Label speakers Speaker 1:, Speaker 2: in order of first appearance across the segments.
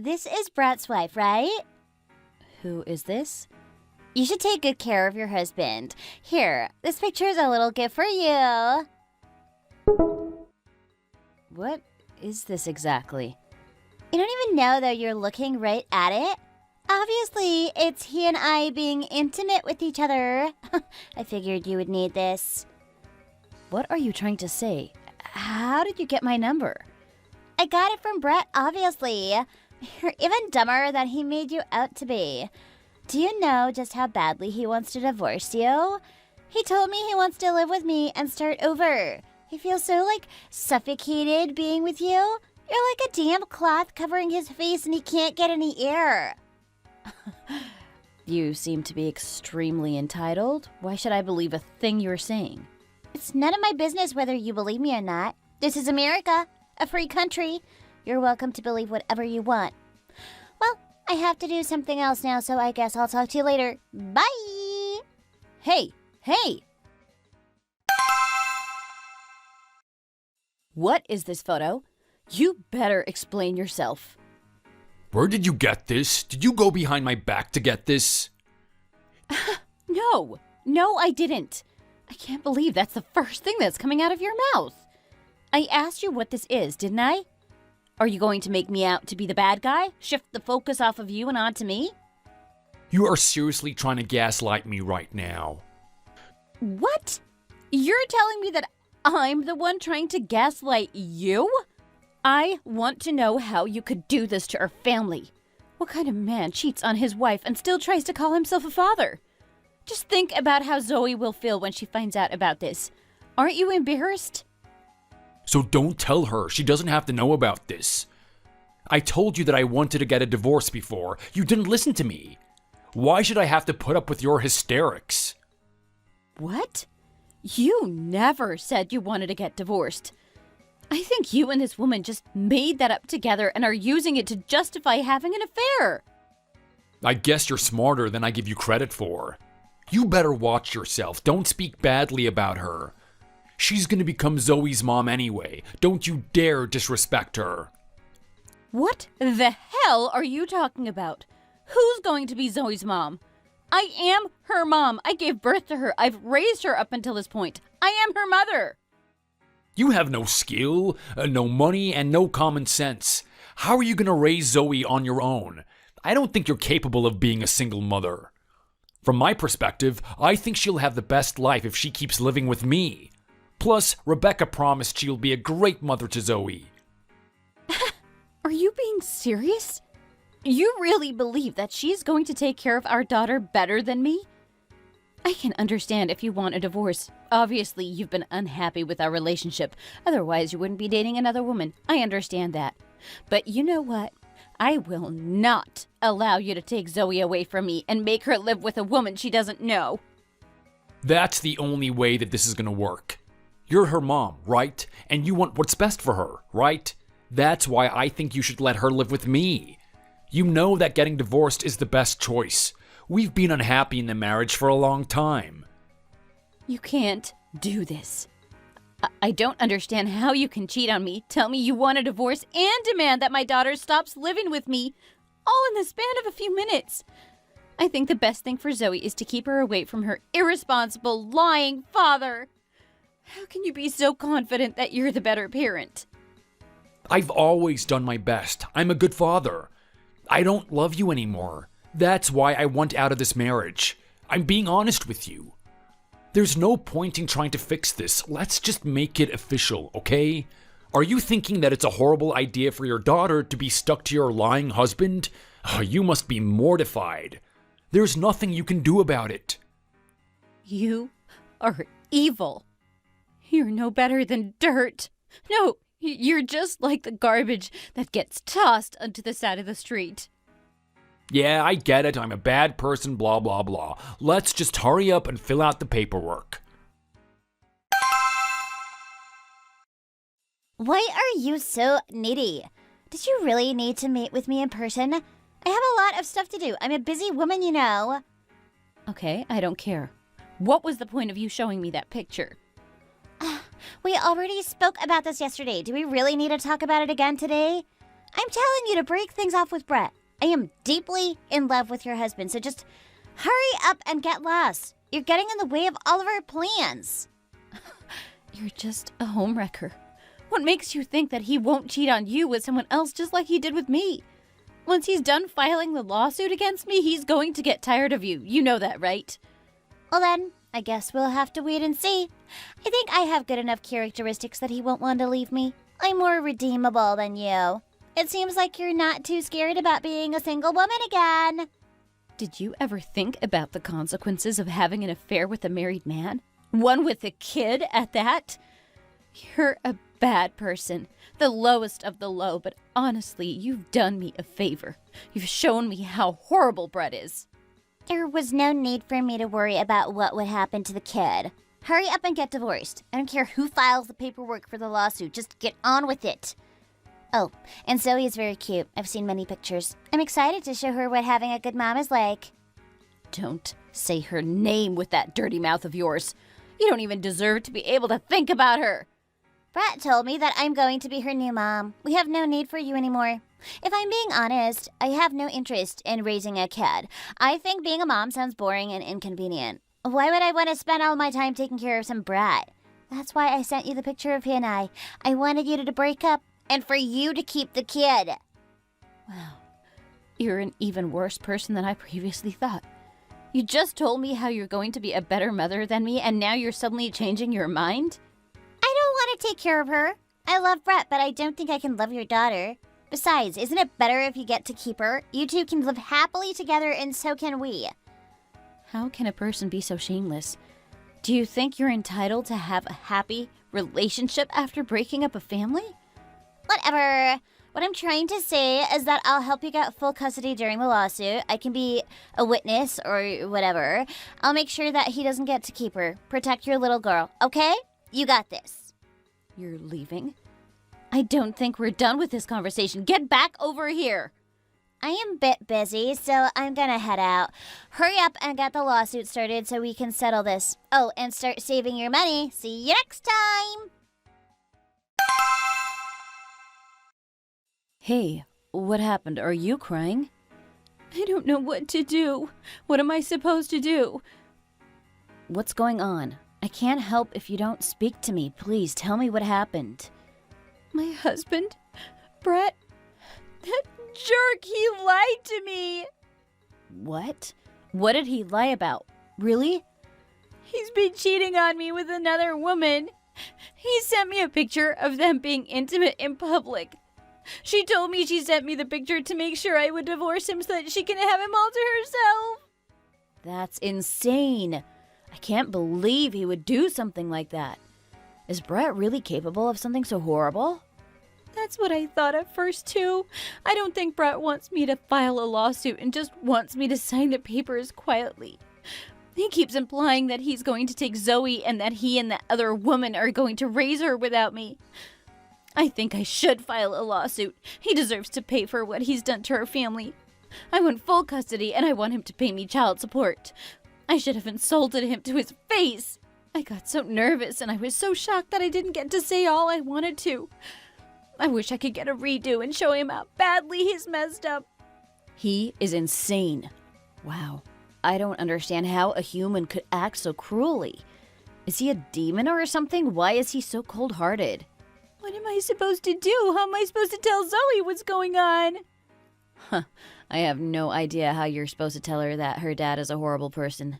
Speaker 1: this is Brett's wife, right?
Speaker 2: Who is this?
Speaker 1: You should take good care of your husband. Here, this picture is a little gift for you.
Speaker 2: What is this exactly?
Speaker 1: You don't even know, though, you're looking right at it. Obviously, it's he and I being intimate with each other. I figured you would need this.
Speaker 2: What are you trying to say? How did you get my number?
Speaker 1: I got it from Brett, obviously. You're even dumber than he made you out to be. Do you know just how badly he wants to divorce you? He told me he wants to live with me and start over. He feels so, suffocated being with you. You're like a damp cloth covering his face and he can't get any air.
Speaker 2: You seem to be extremely entitled. Why should I believe a thing you're saying?
Speaker 1: It's none of my business whether you believe me or not. This is America, a free country. You're welcome to believe whatever you want. Well, I have to do something else now, so I guess I'll talk to you later. Bye!
Speaker 2: Hey! What is this photo? You better explain yourself.
Speaker 3: Where did you get this? Did you go behind my back to get this?
Speaker 2: No, I didn't. I can't believe that's the first thing that's coming out of your mouth. I asked you what this is, didn't I? Are you going to make me out to be the bad guy? Shift the focus off of you and onto me?
Speaker 3: You are seriously trying to gaslight me right now.
Speaker 2: What? You're telling me that I'm the one trying to gaslight you? I want to know how you could do this to our family. What kind of man cheats on his wife and still tries to call himself a father? Just think about how Zoe will feel when she finds out about this. Aren't you embarrassed?
Speaker 3: So don't tell her. She doesn't have to know about this. I told you that I wanted to get a divorce before. You didn't listen to me. Why should I have to put up with your hysterics?
Speaker 2: What? You never said you wanted to get divorced. I think you and this woman just made that up together and are using it to justify having an affair.
Speaker 3: I guess you're smarter than I give you credit for. You better watch yourself. Don't speak badly about her. She's gonna become Zoe's mom anyway. Don't you dare disrespect her.
Speaker 2: What the hell are you talking about? Who's going to be Zoe's mom? I am her mom. I gave birth to her. I've raised her up until this point. I am her mother.
Speaker 3: You have no skill, no money, and no common sense. How are you gonna raise Zoe on your own? I don't think you're capable of being a single mother. From my perspective, I think she'll have the best life if she keeps living with me. Plus, Rebecca promised she'll be a great mother to Zoe.
Speaker 2: Are you being serious? You really believe that she's going to take care of our daughter better than me? I can understand if you want a divorce. Obviously, you've been unhappy with our relationship. Otherwise, you wouldn't be dating another woman. I understand that. But you know what? I will not allow you to take Zoe away from me and make her live with a woman she doesn't know.
Speaker 3: That's the only way that this is gonna work. You're her mom, right? And you want what's best for her, right? That's why I think you should let her live with me. You know that getting divorced is the best choice. We've been unhappy in the marriage for a long time.
Speaker 2: You can't do this. I don't understand how you can cheat on me, tell me you want a divorce, and demand that my daughter stops living with me, all in the span of a few minutes. I think the best thing for Zoe is to keep her away from her irresponsible, lying father. How can you be so confident that you're the better parent?
Speaker 3: I've always done my best. I'm a good father. I don't love you anymore. That's why I want out of this marriage. I'm being honest with you. There's no point in trying to fix this. Let's just make it official, okay? Are you thinking that it's a horrible idea for your daughter to be stuck to your lying husband? Oh, you must be mortified. There's nothing you can do about it.
Speaker 2: You are evil. You're no better than dirt. No, you're just like the garbage that gets tossed onto the side of the street.
Speaker 3: Yeah, I get it. I'm a bad person, blah, blah, blah. Let's just hurry up and fill out the paperwork.
Speaker 1: Why are you so needy? Did you really need to meet with me in person? I have a lot of stuff to do. I'm a busy woman, you know.
Speaker 2: Okay, I don't care. What was the point of you showing me that picture?
Speaker 1: We already spoke about this yesterday. Do we really need to talk about it again today? I'm telling you to break things off with Brett. I am deeply in love with your husband, so just hurry up and get lost. You're getting in the way of all of our plans.
Speaker 2: You're just a homewrecker. What makes you think that he won't cheat on you with someone else just like he did with me? Once he's done filing the lawsuit against me, he's going to get tired of you. You know that, right?
Speaker 1: Well then, I guess we'll have to wait and see. I think I have good enough characteristics that he won't want to leave me. I'm more redeemable than you. It seems like you're not too scared about being a single woman again.
Speaker 2: Did you ever think about the consequences of having an affair with a married man? One with a kid at that? You're a bad person. The lowest of the low, but honestly, you've done me a favor. You've shown me how horrible Brett is.
Speaker 1: There was no need for me to worry about what would happen to the kid. Hurry up and get divorced. I don't care who files the paperwork for the lawsuit. Just get on with it. Oh, and Zoe is very cute. I've seen many pictures. I'm excited to show her what having a good mom is like.
Speaker 2: Don't say her name with that dirty mouth of yours. You don't even deserve to be able to think about her.
Speaker 1: Brett told me that I'm going to be her new mom. We have no need for you anymore. If I'm being honest, I have no interest in raising a kid. I think being a mom sounds boring and inconvenient. Why would I want to spend all my time taking care of some brat? That's why I sent you the picture of he and I. I wanted you to break up and for you to keep the kid.
Speaker 2: Wow, you're an even worse person than I previously thought. You just told me how you're going to be a better mother than me, and now you're suddenly changing your mind?
Speaker 1: I don't want to take care of her. I love Brett, but I don't think I can love your daughter. Besides, isn't it better if you get to keep her? You two can live happily together, and so can we.
Speaker 2: How can a person be so shameless? Do you think you're entitled to have a happy relationship after breaking up a family?
Speaker 1: Whatever. What I'm trying to say is that I'll help you get full custody during the lawsuit. I can be a witness or whatever. I'll make sure that he doesn't get to keep her. Protect your little girl, okay? You got this.
Speaker 2: You're leaving? I don't think we're done with this conversation. Get back over here.
Speaker 1: I am a bit busy, so I'm gonna head out. Hurry up and get the lawsuit started so we can settle this. Oh, and start saving your money. See you next time!
Speaker 2: Hey, what happened? Are you crying? I don't know what to do. What am I supposed to do? What's going on? I can't help if you don't speak to me. Please tell me what happened. My husband, Brett, that jerk, he lied to me. What? What did he lie about? Really? He's been cheating on me with another woman. He sent me a picture of them being intimate in public. She told me she sent me the picture to make sure I would divorce him so that she can have him all to herself. That's insane. I can't believe he would do something like that. Is Brett really capable of something so horrible? That's what I thought at first, too. I don't think Brett wants me to file a lawsuit and just wants me to sign the papers quietly. He keeps implying that he's going to take Zoe and that he and that other woman are going to raise her without me. I think I should file a lawsuit. He deserves to pay for what he's done to our family. I want full custody and I want him to pay me child support. I should have insulted him to his face. I got so nervous and I was so shocked that I didn't get to say all I wanted to. I wish I could get a redo and show him how badly he's messed up. He is insane. Wow. I don't understand how a human could act so cruelly. Is he a demon or something? Why is he so cold-hearted? What am I supposed to do? How am I supposed to tell Zoe what's going on? Huh. I have no idea how you're supposed to tell her that her dad is a horrible person.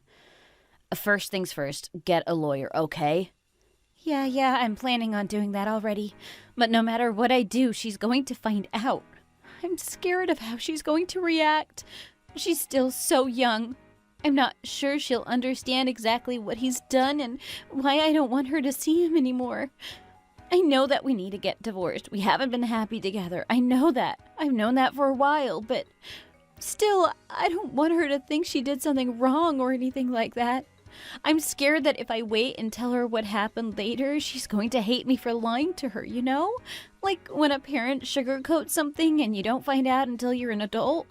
Speaker 2: First things first, get a lawyer, okay? Yeah, I'm planning on doing that already. But no matter what I do, she's going to find out. I'm scared of how she's going to react. She's still so young. I'm not sure she'll understand exactly what he's done and why I don't want her to see him anymore. I know that we need to get divorced. We haven't been happy together. I know that. I've known that for a while, but still, I don't want her to think she did something wrong or anything like that. I'm scared that if I wait and tell her what happened later, she's going to hate me for lying to her, you know? Like when a parent sugarcoats something and you don't find out until you're an adult.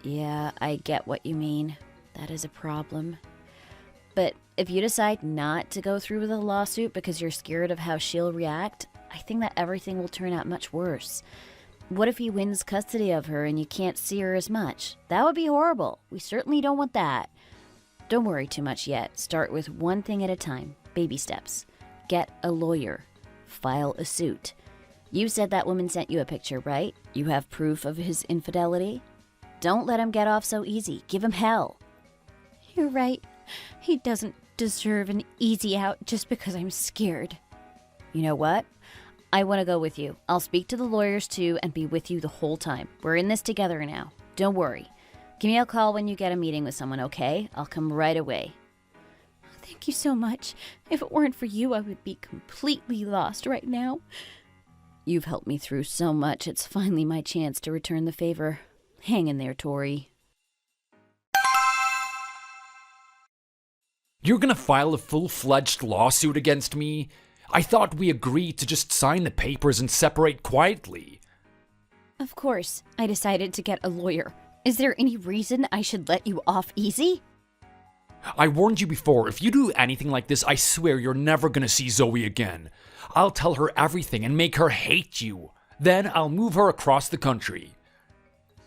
Speaker 2: Yeah, I get what you mean. That is a problem. But if you decide not to go through with a lawsuit because you're scared of how she'll react, I think that everything will turn out much worse. What if he wins custody of her and you can't see her as much? That would be horrible. We certainly don't want that. Don't worry too much yet. Start with one thing at a time. Baby steps. Get a lawyer. File a suit. You said that woman sent you a picture, right? You have proof of his infidelity? Don't let him get off so easy. Give him hell.
Speaker 1: You're right. He doesn't deserve an easy out just because I'm scared.
Speaker 2: You know what? I want to go with you. I'll speak to the lawyers too and be with you the whole time. We're in this together now. Don't worry. Give me a call when you get a meeting with someone, okay? I'll come right away.
Speaker 1: Thank you so much. If it weren't for you, I would be completely lost right now.
Speaker 2: You've helped me through so much. It's finally my chance to return the favor. Hang in there, Tori.
Speaker 3: You're gonna file a full-fledged lawsuit against me? I thought we agreed to just sign the papers and separate quietly.
Speaker 1: Of course, I decided to get a lawyer. Is there any reason I should let you off easy?
Speaker 3: I warned you before, if you do anything like this, I swear you're never gonna see Zoe again. I'll tell her everything and make her hate you. Then I'll move her across the country.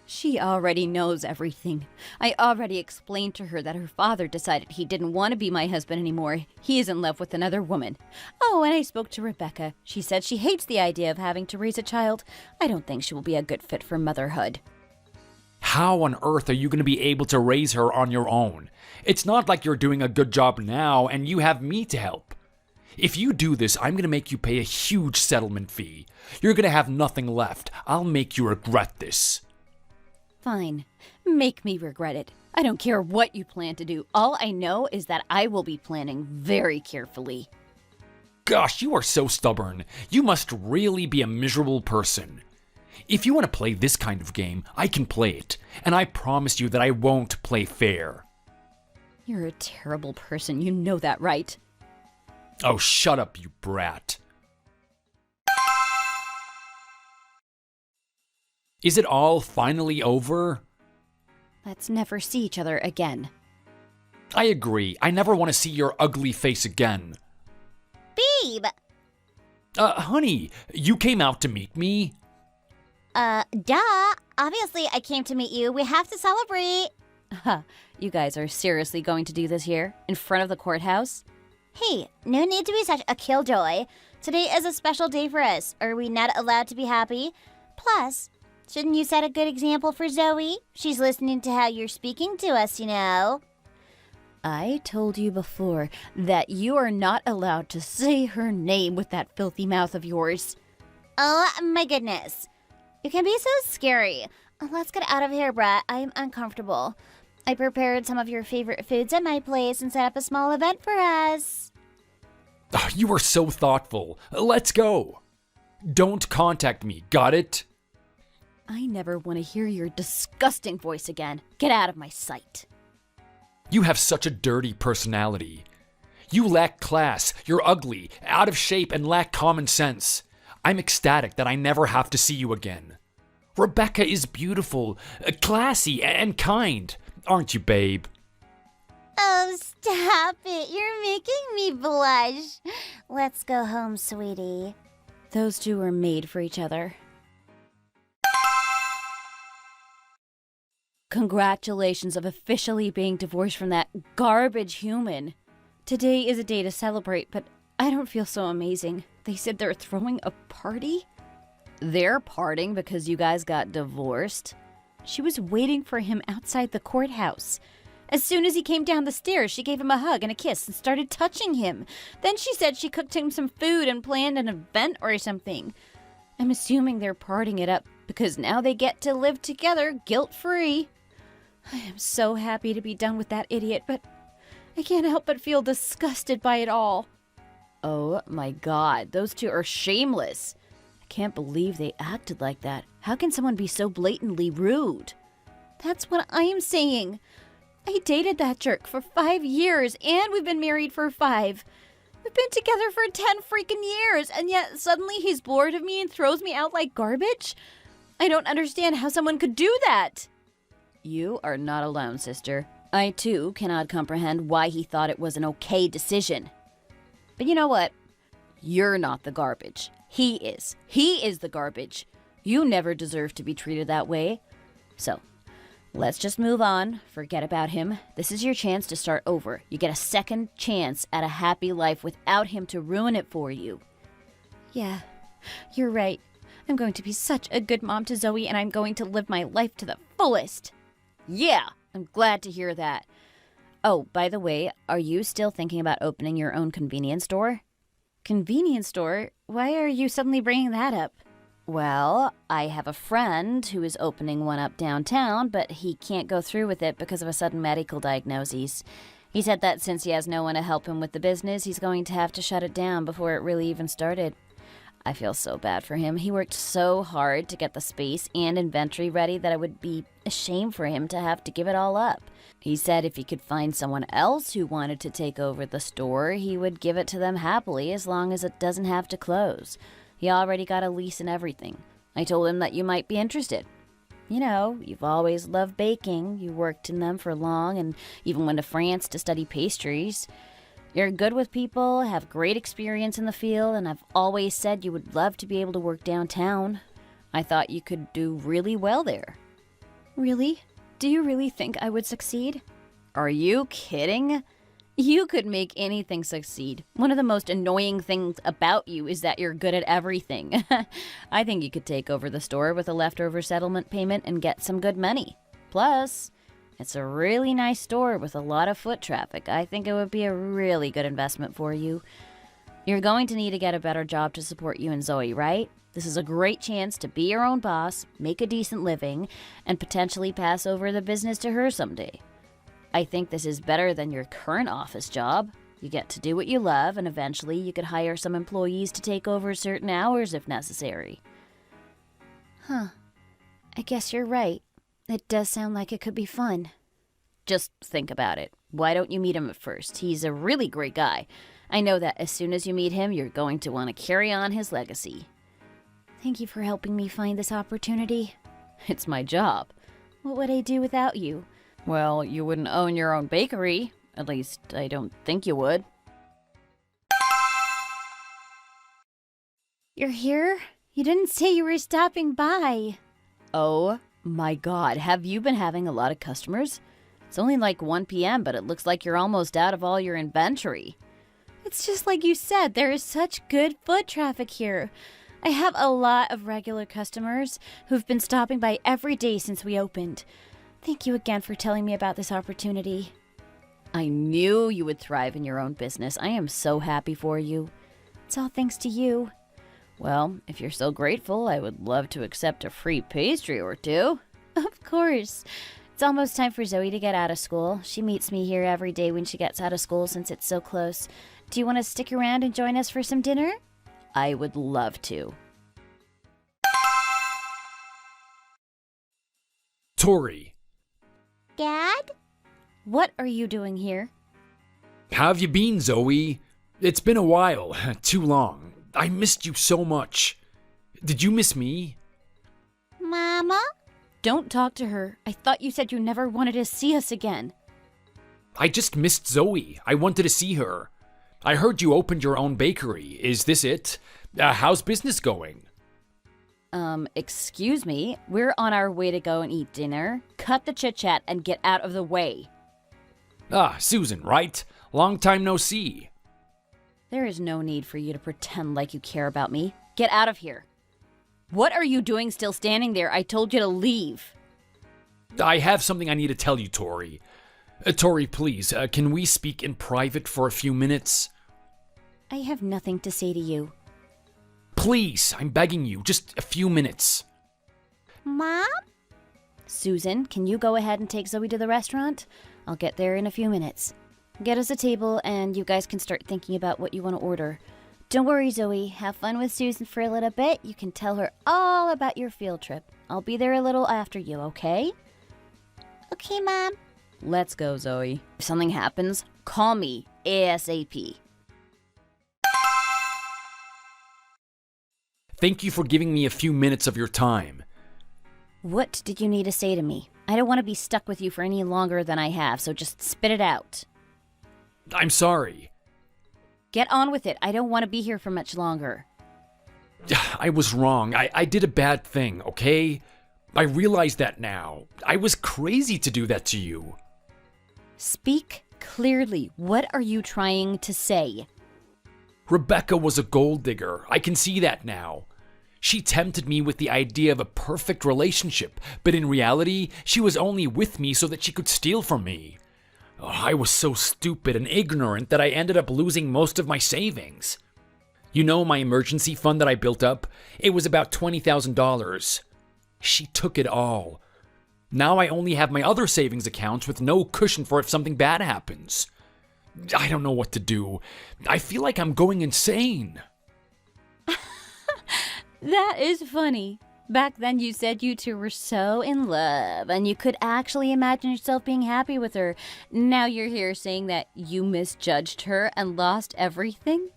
Speaker 2: She already knows everything. I already explained to her that her father decided he didn't want to be my husband anymore. He is in love with another woman. Oh, and I spoke to Rebecca. She said she hates the idea of having to raise a child. I don't think she will be a good fit for motherhood.
Speaker 3: How on earth are you going to be able to raise her on your own? It's not like you're doing a good job now and you have me to help. If you do this, I'm going to make you pay a huge settlement fee. You're going to have nothing left. I'll make you regret this.
Speaker 2: Fine. Make me regret it. I don't care what you plan to do. All I know is that I will be planning very carefully.
Speaker 3: Gosh, you are so stubborn. You must really be a miserable person. If you want to play this kind of game, I can play it. And I promise you that I won't play fair.
Speaker 2: You're a terrible person. You know that, right?
Speaker 3: Oh, shut up, you brat. Is it all finally over?
Speaker 2: Let's never see each other again.
Speaker 3: I agree. I never want to see your ugly face again.
Speaker 1: Babe!
Speaker 3: Honey, you came out to meet me?
Speaker 1: Duh. Obviously, I came to meet you. We have to celebrate.
Speaker 2: You guys are seriously going to do this here? In front of the courthouse?
Speaker 1: Hey, no need to be such a killjoy. Today is a special day for us. Are we not allowed to be happy? Plus, shouldn't you set a good example for Zoe? She's listening to how you're speaking to us, you know.
Speaker 2: I told you before that you are not allowed to say her name with that filthy mouth of yours.
Speaker 1: Oh, my goodness. You can be so scary. Let's get out of here, Brett. I'm uncomfortable. I prepared some of your favorite foods at my place and set up a small event for us.
Speaker 3: Oh, you are so thoughtful. Let's go. Don't contact me, got it?
Speaker 2: I never want to hear your disgusting voice again. Get out of my sight.
Speaker 3: You have such a dirty personality. You lack class, you're ugly, out of shape, and lack common sense. I'm ecstatic that I never have to see you again. Rebecca is beautiful, classy, and kind. Aren't you, babe?
Speaker 1: Oh, stop it. You're making me blush. Let's go home, sweetie.
Speaker 2: Those two were made for each other. Congratulations of officially being divorced from that garbage human. Today is a day to celebrate, but I don't feel so amazing. They said they're throwing a party? They're partying because you guys got divorced? She was waiting for him outside the courthouse. As soon as he came down the stairs, she gave him a hug and a kiss and started touching him. Then she said she cooked him some food and planned an event or something. I'm assuming they're partying it up because now they get to live together guilt-free. I am so happy to be done with that idiot, but I can't help but feel disgusted by it all. Oh my god, those two are shameless. I can't believe they acted like that. How can someone be so blatantly rude? That's what I am saying. I dated that jerk for 5 years, and we've been married for 5. We've been together for 10 freaking years, and yet suddenly he's bored of me and throws me out like garbage? I don't understand how someone could do that. You are not alone, sister. I, too, cannot comprehend why he thought it was an okay decision. But you know what? You're not the garbage. He is. He is the garbage. You never deserved to be treated that way. So, let's just move on. Forget about him. This is your chance to start over. You get a second chance at a happy life without him to ruin it for you. Yeah, you're right. I'm going to be such a good mom to Zoe, and I'm going to live my life to the fullest. Yeah, I'm glad to hear that. Oh, by the way, are you still thinking about opening your own convenience store? Convenience store? Why are you suddenly bringing that up? Well, I have a friend who is opening one up downtown, but he can't go through with it because of a sudden medical diagnosis. He said that since he has no one to help him with the business, he's going to have to shut it down before it really even started. I feel so bad for him. He worked so hard to get the space and inventory ready that it would be a shame for him to have to give it all up. He said if he could find someone else who wanted to take over the store, he would give it to them happily as long as it doesn't have to close. He already got a lease and everything. I told him that you might be interested. You know, you've always loved baking. You worked in them for long and even went to France to study pastries. You're good with people, have great experience in the field, and I've always said you would love to be able to work downtown. I thought you could do really well there. Really? Do you really think I would succeed? Are you kidding? You could make anything succeed. One of the most annoying things about you is that you're good at everything. I think you could take over the store with a leftover settlement payment and get some good money. Plus, it's a really nice store with a lot of foot traffic. I think it would be a really good investment for you. You're going to need to get a better job to support you and Zoe, right? This is a great chance to be your own boss, make a decent living, and potentially pass over the business to her someday. I think this is better than your current office job. You get to do what you love, and eventually you could hire some employees to take over certain hours if necessary. Huh. I guess you're right. It does sound like it could be fun. Just think about it. Why don't you meet him at first? He's a really great guy. I know that as soon as you meet him, you're going to want to carry on his legacy. Thank you for helping me find this opportunity. It's my job. What would I do without you? Well, you wouldn't own your own bakery. At least, I don't think you would.
Speaker 1: You're here? You didn't say you were stopping by.
Speaker 2: Oh my god, have you been having a lot of customers? It's only like 1 p.m., but it looks like you're almost out of all your inventory.
Speaker 1: It's just like you said, there is such good foot traffic here. I have a lot of regular customers who've been stopping by every day since we opened. Thank you again for telling me about this opportunity.
Speaker 2: I knew you would thrive in your own business. I am so happy for you.
Speaker 1: It's all thanks to you.
Speaker 2: Well, if you're so grateful, I would love to accept a free pastry or two.
Speaker 1: Of course. It's almost time for Zoe to get out of school. She meets me here every day when she gets out of school since it's so close. Do you want to stick around and join us for some dinner?
Speaker 2: I would love to.
Speaker 3: Tori,
Speaker 1: Dad?
Speaker 2: What are you doing here?
Speaker 3: how have you been, Zoe? It's been a while. Too long. I missed you so much. Did you miss me?
Speaker 1: Mama?
Speaker 2: Don't talk to her. I thought you said you never wanted to see us again.
Speaker 3: I just missed Zoe. I wanted to see her. I heard you opened your own bakery. Is this it? How's business going?
Speaker 2: Excuse me. We're on our way to go and eat dinner. Cut the chit-chat and get out of the way.
Speaker 3: Ah, Susan, right? Long time no see.
Speaker 2: There is no need for you to pretend like you care about me. Get out of here. What are you doing still standing there? I told you to leave.
Speaker 3: I have something I need to tell you, Tori. Tori, please, can we speak in private for a few minutes?
Speaker 2: I have nothing to say to you.
Speaker 3: Please, I'm begging you, just a few minutes.
Speaker 1: Mom?
Speaker 2: Susan, can you go ahead and take Zoe to the restaurant? I'll get there in a few minutes. Get us a table and you guys can start thinking about what you want to order.
Speaker 1: Don't worry, Zoe. Have fun with Susan for a little bit. You can tell her all about your field trip. I'll be there a little after you, okay? Okay, Mom.
Speaker 2: Let's go, Zoe. If something happens, call me ASAP.
Speaker 3: Thank you for giving me a few minutes of your time.
Speaker 2: What did you need to say to me? I don't want to be stuck with you for any longer than I have, so just spit it out.
Speaker 3: I'm sorry.
Speaker 2: Get on with it. I don't want to be here for much longer.
Speaker 3: I was wrong. I did a bad thing, okay? I realize that now. I was crazy to do that to you.
Speaker 2: Speak clearly. What are you trying to say?
Speaker 3: Rebecca was a gold digger. I can see that now. She tempted me with the idea of a perfect relationship, but in reality, she was only with me so that she could steal from me. Oh, I was so stupid and ignorant that I ended up losing most of my savings. You know my emergency fund that I built up? It was about $20,000. She took it all. Now I only have my other savings accounts with no cushion for if something bad happens. I don't know what to do. I feel like I'm going insane.
Speaker 2: That is funny. Back then you said you two were so in love and you could actually imagine yourself being happy with her. Now you're here saying that you misjudged her and lost everything?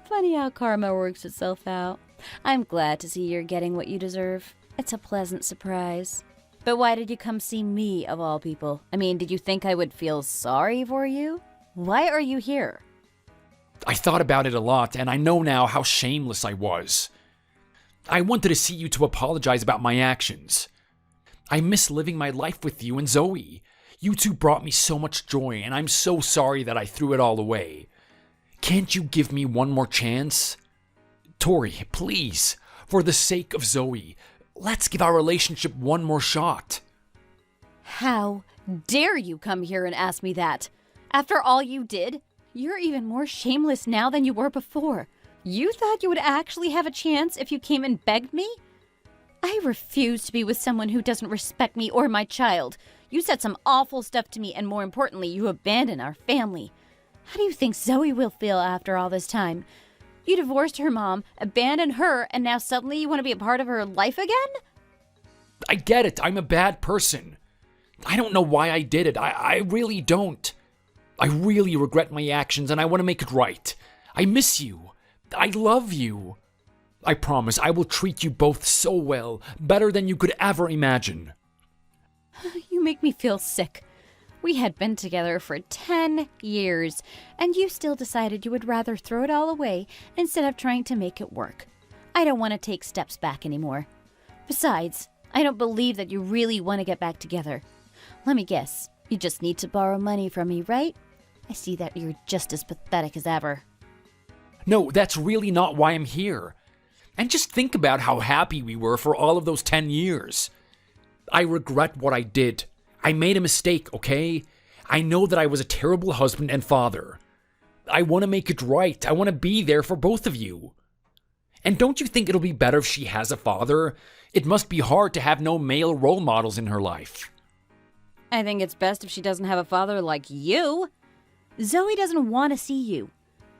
Speaker 2: Funny how karma works itself out. I'm glad to see you're getting what you deserve. It's a pleasant surprise. But why did you come see me, of all people? I mean, did you think I would feel sorry for you? Why are you here?
Speaker 3: I thought about it a lot, and I know now how shameless I was. I wanted to see you to apologize about my actions. I miss living my life with you and Zoe. You two brought me so much joy, and I'm so sorry that I threw it all away. Can't you give me one more chance? Tori, please, for the sake of Zoe, let's give our relationship one more shot.
Speaker 2: How dare you come here and ask me that? After all you did, you're even more shameless now than you were before. You thought you would actually have a chance if you came and begged me? I refuse to be with someone who doesn't respect me or my child. You said some awful stuff to me, and more importantly, you abandoned our family. How do you think Zoe will feel after all this time? You divorced her mom, abandoned her, and now suddenly you want to be a part of her life again?
Speaker 3: I get it. I'm a bad person. I don't know why I did it. I really don't. I really regret my actions, and I want to make it right. I miss you. I love you. I promise I will treat you both so well, better than you could ever imagine.
Speaker 2: You make me feel sick. We had been together for 10 years, and you still decided you would rather throw it all away instead of trying to make it work. I don't want to take steps back anymore. Besides, I don't believe that you really want to get back together. Let me guess, you just need to borrow money from me, right? I see that you're just as pathetic as ever.
Speaker 3: No, that's really not why I'm here. And just think about how happy we were for all of those 10 years. I regret what I did. I made a mistake, okay? I know that I was a terrible husband and father. I want to make it right. I want to be there for both of you. And don't you think it'll be better if she has a father? It must be hard to have no male role models in her life.
Speaker 2: I think it's best if she doesn't have a father like you. Zoe doesn't want to see you.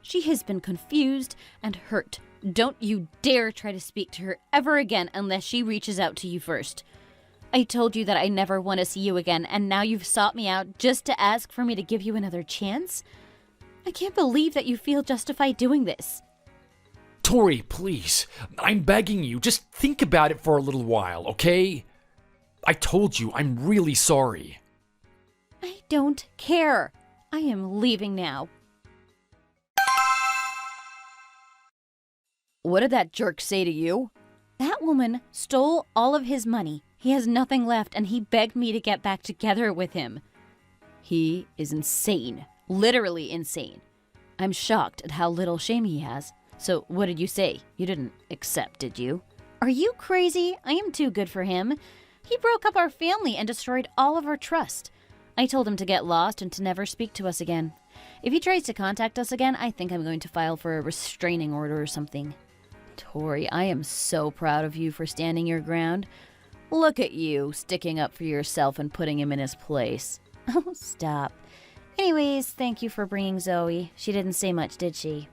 Speaker 2: She has been confused and hurt. Don't you dare try to speak to her ever again unless she reaches out to you first. I told you that I never want to see you again, and now you've sought me out just to ask for me to give you another chance? I can't believe that you feel justified doing this.
Speaker 3: Tori, please. I'm begging you. Just think about it for a little while, okay? I told you, I'm really sorry.
Speaker 2: I don't care. I am leaving now. What did that jerk say to you? That woman stole all of his money. He has nothing left, and he begged me to get back together with him. He is insane. Literally insane. I'm shocked at how little shame he has. So what did you say? You didn't accept, did you? Are you crazy? I am too good for him. He broke up our family and destroyed all of our trust. I told him to get lost and to never speak to us again. If he tries to contact us again, I think I'm going to file for a restraining order or something. Tori, I am so proud of you for standing your ground. Look at you, sticking up for yourself and putting him in his place. Oh, stop. Anyways, thank you for bringing Zoe. She didn't say much, did she?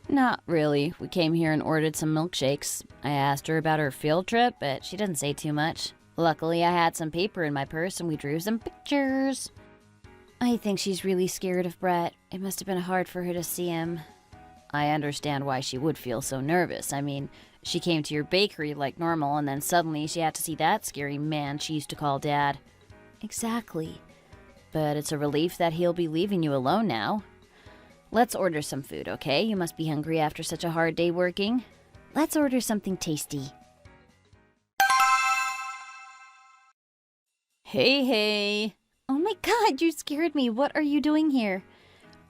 Speaker 2: Not really. We came here and ordered some milkshakes. I asked her about her field trip, but she didn't say too much. Luckily, I had some paper in my purse and we drew some pictures. I think she's really scared of Brett. It must have been hard for her to see him. I understand why she would feel so nervous. I mean, she came to your bakery like normal, and then suddenly she had to see that scary man she used to call Dad. Exactly. But it's a relief that he'll be leaving you alone now. Let's order some food, okay? You must be hungry after such a hard day working. Let's order something tasty. Hey. Oh my god, you scared me. What are you doing here?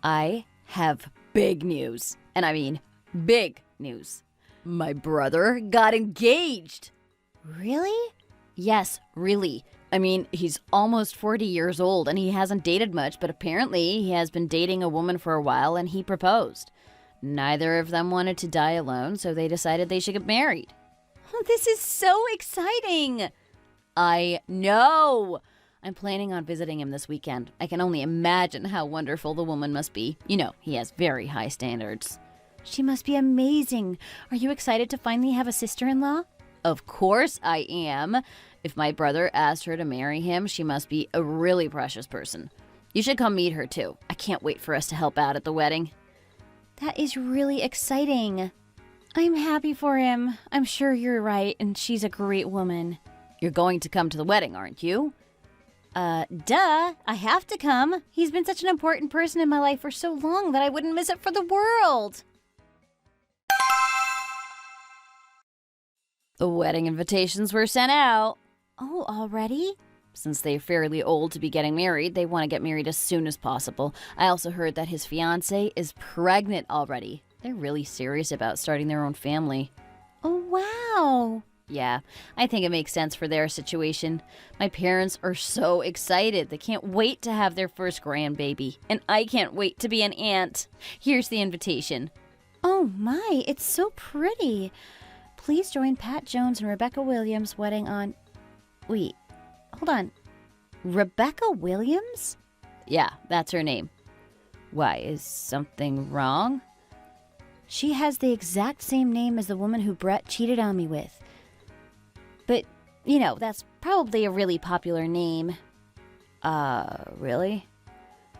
Speaker 2: I have big news. And I mean big news. My brother got engaged.
Speaker 1: Really?
Speaker 2: Yes, really. I mean, he's almost 40 years old and he hasn't dated much, but apparently he has been dating a woman for a while and he proposed. Neither of them wanted to die alone, so they decided they should get married.
Speaker 1: Oh, this is so exciting.
Speaker 2: I know! I'm planning on visiting him this weekend. I can only imagine how wonderful the woman must be. You know, he has very high standards.
Speaker 1: She must be amazing. Are you excited to finally have a sister-in-law?
Speaker 2: Of course I am. If my brother asked her to marry him, she must be a really precious person. You should come meet her too. I can't wait for us to help out at the wedding.
Speaker 1: That is really exciting. I'm happy for him. I'm sure you're right, and she's a great woman.
Speaker 2: You're going to come to the wedding, aren't you?
Speaker 1: Duh. I have to come. He's been such an important person in my life for so long that I wouldn't miss it for the world.
Speaker 2: The wedding invitations were sent out.
Speaker 1: Oh, already?
Speaker 2: Since they're fairly old to be getting married, they want to get married as soon as possible. I also heard that his fiancée is pregnant already. They're really serious about starting their own family.
Speaker 1: Oh, wow.
Speaker 2: Yeah, I think it makes sense for their situation. My parents are so excited. They can't wait to have their first grandbaby. And I can't wait to be an aunt. Here's the invitation.
Speaker 1: Oh my, it's so pretty. Please join Pat Jones and Rebecca Williams' wedding on... Wait, hold on. Rebecca Williams?
Speaker 2: Yeah, that's her name. Why, is something wrong?
Speaker 1: She has the exact same name as the woman who Brett cheated on me with. But, you know, that's probably a really popular name.
Speaker 2: Really?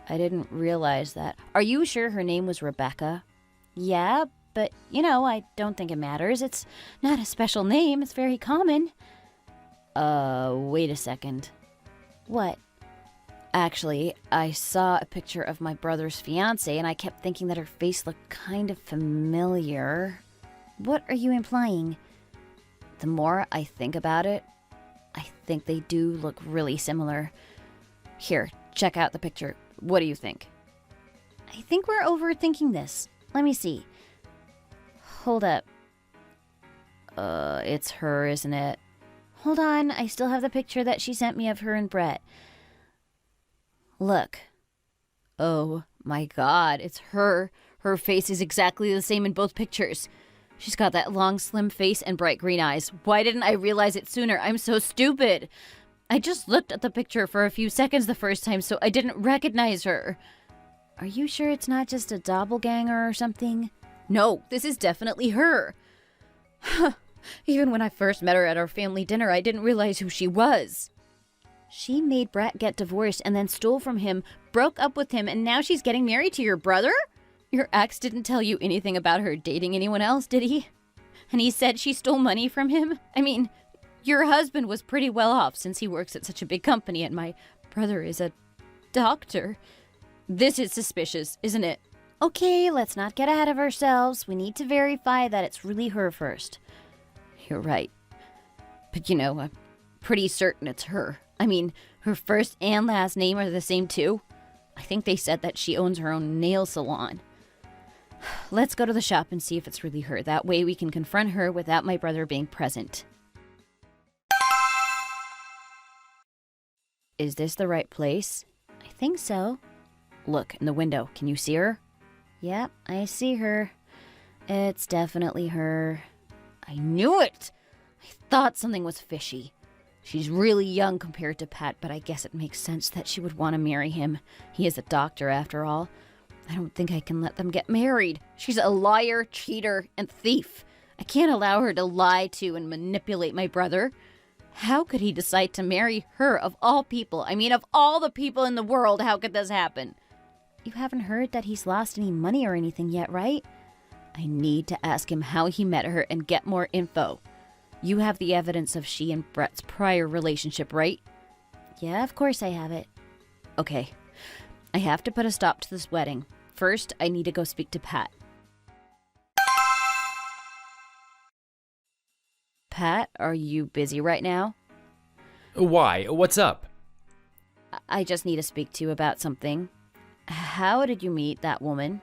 Speaker 2: I didn't realize that. Are you sure her name was Rebecca?
Speaker 1: Yeah, but, you know, I don't think it matters. It's not a special name. It's very common.
Speaker 2: Wait a second.
Speaker 1: What?
Speaker 2: Actually, I saw a picture of my brother's fiancée and I kept thinking that her face looked kind of familiar.
Speaker 1: What are you implying?
Speaker 2: The more I think about it, I think they do look really similar. Here, check out the picture. What do you think?
Speaker 1: I think we're overthinking this. Let me see. Hold up.
Speaker 2: It's her, isn't it?
Speaker 1: Hold on, I still have the picture that she sent me of her and Brett. Look.
Speaker 2: Oh my god, it's her. Her face is exactly the same in both pictures. She's got that long, slim face and bright green eyes. Why didn't I realize it sooner? I'm so stupid. I just looked at the picture for a few seconds the first time, so I didn't recognize her.
Speaker 1: Are you sure it's not just a doppelganger or something?
Speaker 2: No, this is definitely her. Even when I first met her at our family dinner, I didn't realize who she was.
Speaker 1: She made Brett get divorced and then stole from him, broke up with him, and now she's getting married to your brother?
Speaker 2: Your ex didn't tell you anything about her dating anyone else, did he? And he said she stole money from him? I mean, your husband was pretty well off since he works at such a big company and my brother is a doctor. This is suspicious, isn't it?
Speaker 1: Okay, let's not get ahead of ourselves. We need to verify that it's really her first.
Speaker 2: You're right. But you know, I'm pretty certain it's her. I mean, her first and last name are the same too. I think they said that she owns her own nail salon. Let's go to the shop and see if it's really her. That way we can confront her without my brother being present. Is this the right place?
Speaker 1: I think so.
Speaker 2: Look, in the window. Can you see her?
Speaker 1: Yep, I see her. It's definitely her.
Speaker 2: I knew it! I thought something was fishy. She's really young compared to Pat, but I guess it makes sense that she would want to marry him. He is a doctor, after all. I don't think I can let them get married. She's a liar, cheater, and thief. I can't allow her to lie to and manipulate my brother. How could he decide to marry her of all people? I mean, of all the people in the world, how could this happen?
Speaker 1: You haven't heard that he's lost any money or anything yet, right?
Speaker 2: I need to ask him how he met her and get more info. You have the evidence of she and Brett's prior relationship, right?
Speaker 1: Yeah, of course I have it.
Speaker 2: Okay. I have to put a stop to this wedding. First, I need to go speak to Pat. Pat, are you busy right now?
Speaker 3: Why? What's up?
Speaker 2: I just need to speak to you about something. How did you meet that woman?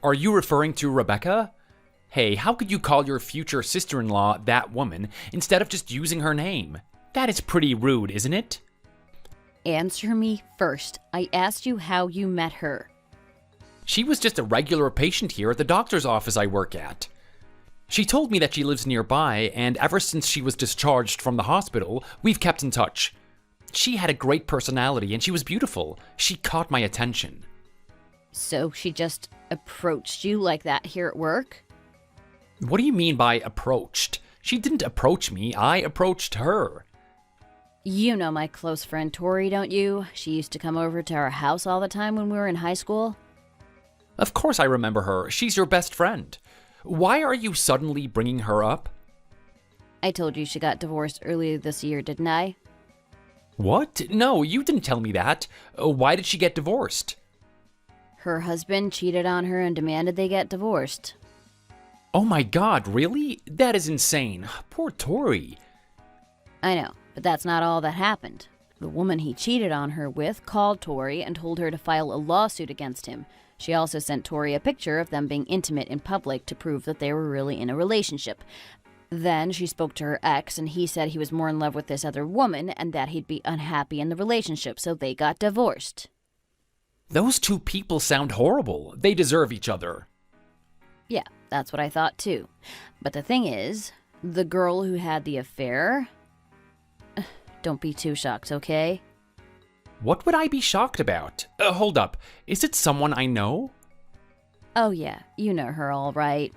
Speaker 3: Are you referring to Rebecca? Hey, how could you call your future sister-in-law that woman instead of just using her name? That is pretty rude, isn't it?
Speaker 2: Answer me first. I asked you how you met her.
Speaker 3: She was just a regular patient here at the doctor's office I work at. She told me that she lives nearby, and ever since she was discharged from the hospital, we've kept in touch. She had a great personality and she was beautiful. She caught my attention.
Speaker 2: So she just approached you like that here at work?
Speaker 3: What do you mean by approached? She didn't approach me, I approached her.
Speaker 2: You know my close friend Tori, don't you? She used to come over to our house all the time when we were in high school.
Speaker 3: Of course I remember her. She's your best friend. Why are you suddenly bringing her up?
Speaker 2: I told you she got divorced earlier this year, didn't I?
Speaker 3: What? No, you didn't tell me that. Why did she get divorced?
Speaker 2: Her husband cheated on her and demanded they get divorced.
Speaker 3: Oh my god, really? That is insane. Poor Tori.
Speaker 2: I know, but that's not all that happened. The woman he cheated on her with called Tori and told her to file a lawsuit against him. She also sent Tori a picture of them being intimate in public to prove that they were really in a relationship. Then she spoke to her ex, and he said he was more in love with this other woman and that he'd be unhappy in the relationship, so they got divorced.
Speaker 3: Those two people sound horrible. They deserve each other.
Speaker 2: Yeah, that's what I thought too. But the thing is, the girl who had the affair... Don't be too shocked, okay?
Speaker 3: What would I be shocked about? Hold up. Is it someone I know?
Speaker 2: Oh yeah, you know her all right.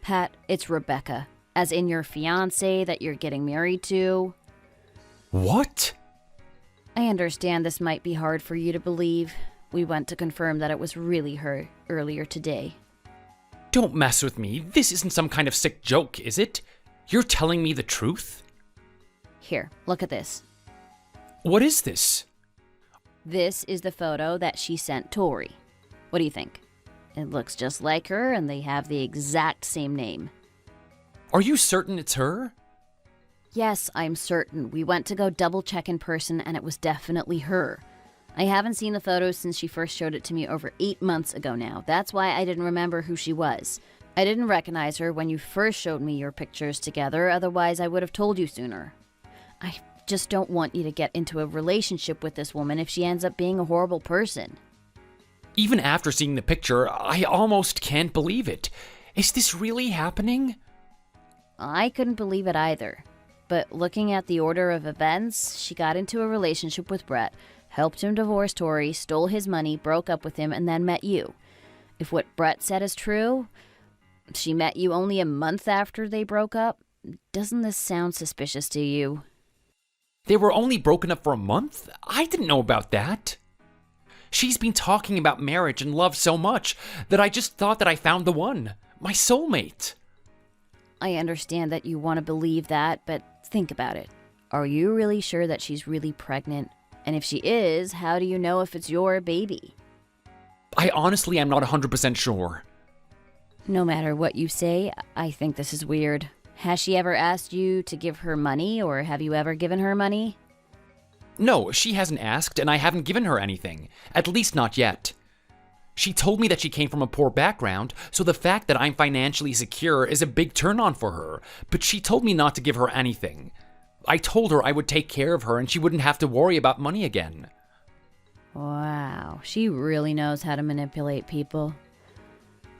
Speaker 2: Pat, it's Rebecca. As in your fiancé that you're getting married to.
Speaker 3: What?
Speaker 2: I understand this might be hard for you to believe. We went to confirm that it was really her earlier today.
Speaker 3: Don't mess with me. This isn't some kind of sick joke, is it? You're telling me the truth?
Speaker 2: Here, look at this.
Speaker 3: What is this?
Speaker 2: This is the photo that she sent Tori. What do you think? It looks just like her and they have the exact same name.
Speaker 3: Are you certain it's her?
Speaker 2: Yes, I'm certain. We went to go double check in person and it was definitely her. I haven't seen the photos since she first showed it to me over 8 months ago now. That's why I didn't remember who she was. I didn't recognize her when you first showed me your pictures together, otherwise I would have told you sooner. I just don't want you to get into a relationship with this woman if she ends up being a horrible person.
Speaker 3: Even after seeing the picture, I almost can't believe it. Is this really happening?
Speaker 2: I couldn't believe it either. But looking at the order of events, she got into a relationship with Brett, helped him divorce Tori, stole his money, broke up with him, and then met you. If what Brett said is true, she met you only a month after they broke up. Doesn't this sound suspicious to you?
Speaker 3: They were only broken up for a month? I didn't know about that. She's been talking about marriage and love so much that I just thought that I found the one, my soulmate.
Speaker 2: I understand that you want to believe that, but think about it. Are you really sure that she's really pregnant? And if she is, how do you know if it's your baby?
Speaker 3: I honestly am not 100% sure.
Speaker 2: No matter what you say, I think this is weird. Has she ever asked you to give her money, or have you ever given her money?
Speaker 3: No, she hasn't asked, and I haven't given her anything. At least not yet. She told me that she came from a poor background, so the fact that I'm financially secure is a big turn-on for her, but she told me not to give her anything. I told her I would take care of her and she wouldn't have to worry about money again.
Speaker 2: Wow, she really knows how to manipulate people.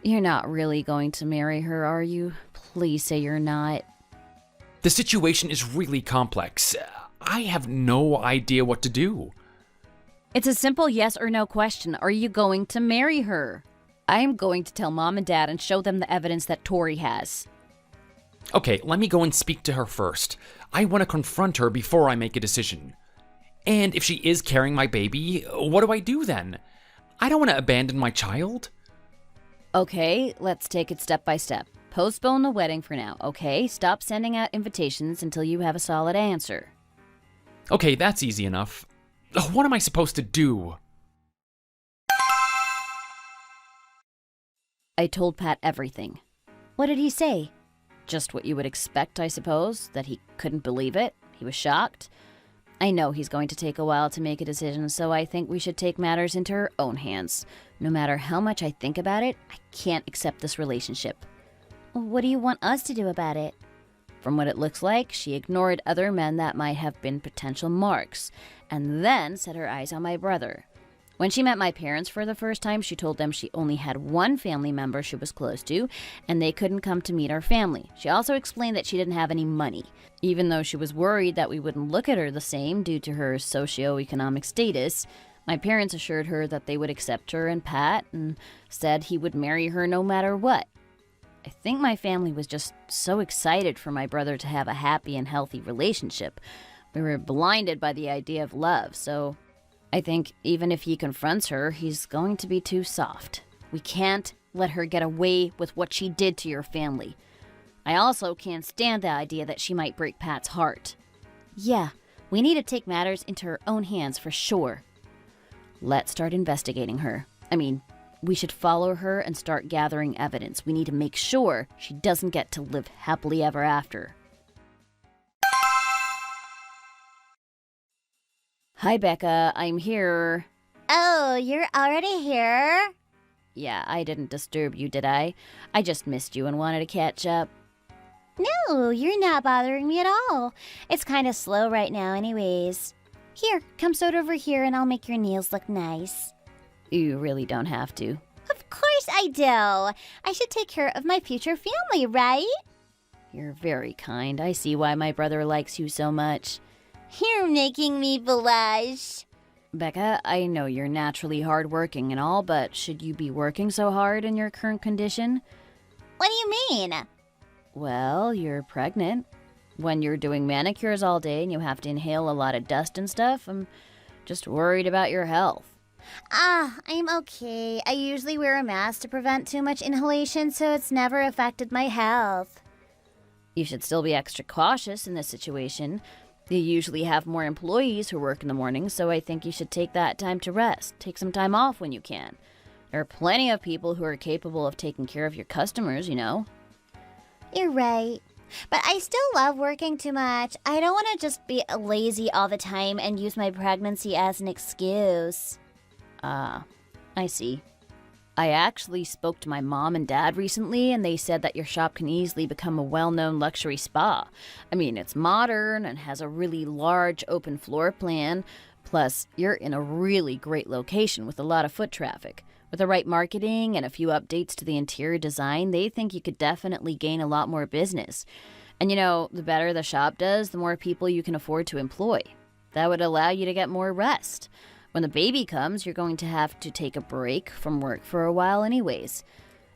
Speaker 2: You're not really going to marry her, are you? Please say you're not.
Speaker 3: The situation is really complex. I have no idea what to do.
Speaker 2: It's a simple yes or no question. Are you going to marry her? I'm going to tell Mom and Dad and show them the evidence that Tori has.
Speaker 3: Okay, let me go and speak to her first. I want to confront her before I make a decision. And if she is carrying my baby, what do I do then? I don't want to abandon my child.
Speaker 2: Okay, let's take it step by step. Postpone the wedding for now, okay? Stop sending out invitations until you have a solid answer.
Speaker 3: Okay, that's easy enough. What am I supposed to do?
Speaker 2: I told Pat everything.
Speaker 1: What did he say?
Speaker 2: Just what you would expect, I suppose, that he couldn't believe it. He was shocked. I know he's going to take a while to make a decision, so I think we should take matters into our own hands. No matter how much I think about it, I can't accept this relationship.
Speaker 1: What do you want us to do about it?
Speaker 2: From what it looks like, she ignored other men that might have been potential marks, and then set her eyes on my brother. When she met my parents for the first time, she told them she only had one family member she was close to, and they couldn't come to meet our family. She also explained that she didn't have any money, even though she was worried that we wouldn't look at her the same due to her socioeconomic status. My parents assured her that they would accept her and Pat, and said he would marry her no matter what. I think my family was just so excited for my brother to have a happy and healthy relationship. We were blinded by the idea of love, so I think even if he confronts her, he's going to be too soft. We can't let her get away with what she did to your family. I also can't stand the idea that she might break Pat's heart. Yeah, we need to take matters into our own hands for sure. Let's start investigating her. We should follow her and start gathering evidence. We need to make sure she doesn't get to live happily ever after. Hi, Becca. I'm here.
Speaker 1: Oh, you're already here?
Speaker 2: Yeah, I didn't disturb you, did I? I just missed you and wanted to catch up.
Speaker 1: No, you're not bothering me at all. It's kind of slow right now anyways. Here, come sit over here and I'll make your nails look nice.
Speaker 2: You really don't have to.
Speaker 1: Of course I do. I should take care of my future family, right?
Speaker 2: You're very kind. I see why my brother likes you so much.
Speaker 1: You're making me blush.
Speaker 2: Becca, I know you're naturally hardworking and all, but should you be working so hard in your current condition?
Speaker 1: What do you mean?
Speaker 2: Well, you're pregnant. When you're doing manicures all day and you have to inhale a lot of dust and stuff, I'm just worried about your health.
Speaker 1: I'm okay. I usually wear a mask to prevent too much inhalation, so it's never affected my health.
Speaker 2: You should still be extra cautious in this situation. You usually have more employees who work in the morning, so I think you should take that time to rest. Take some time off when you can. There are plenty of people who are capable of taking care of your customers, you know.
Speaker 1: You're right. But I still love working too much. I don't want to just be lazy all the time and use my pregnancy as an excuse.
Speaker 2: I see. I actually spoke to my mom and dad recently, and they said that your shop can easily become a well-known luxury spa. It's modern and has a really large open floor plan. Plus, you're in a really great location with a lot of foot traffic. With the right marketing and a few updates to the interior design, they think you could definitely gain a lot more business. And the better the shop does, the more people you can afford to employ. That would allow you to get more rest. When the baby comes, you're going to have to take a break from work for a while anyways.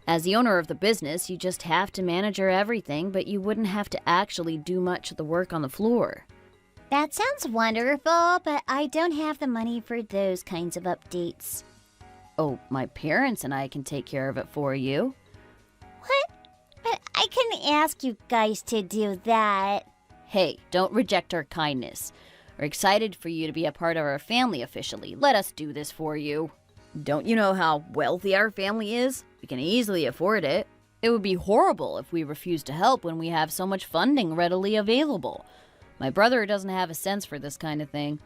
Speaker 2: As the owner of the business, you just have to manage your everything, but you wouldn't have to actually do much of the work on the floor.
Speaker 1: That sounds wonderful, but I don't have the money for those kinds of updates.
Speaker 2: Oh, my parents and I can take care of it for you.
Speaker 1: What? But I couldn't ask you guys to do that.
Speaker 2: Hey, don't reject our kindness. We're excited for you to be a part of our family officially. Let us do this for you. Don't you know how wealthy our family is? We can easily afford it. It would be horrible if we refused to help when we have so much funding readily available. My brother doesn't have a sense for this kind of thing.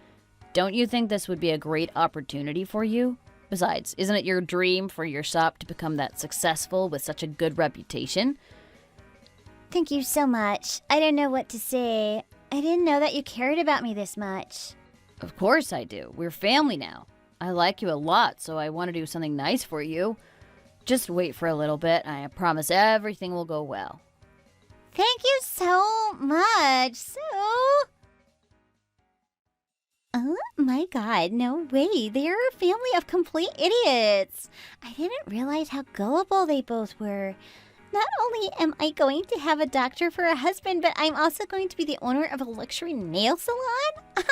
Speaker 2: Don't you think this would be a great opportunity for you? Besides, isn't it your dream for your shop to become that successful with such a good reputation?
Speaker 1: Thank you so much. I don't know what to say. I didn't know that you cared about me this much.
Speaker 2: Of course I do. We're family now. I like you a lot, so I want to do something nice for you. Just wait for a little bit, and I promise everything will go well.
Speaker 1: Thank you so much. Oh my god, no way. They're a family of complete idiots. I didn't realize how gullible they both were. Not only am I going to have a doctor for a husband, but I'm also going to be the owner of a luxury nail salon?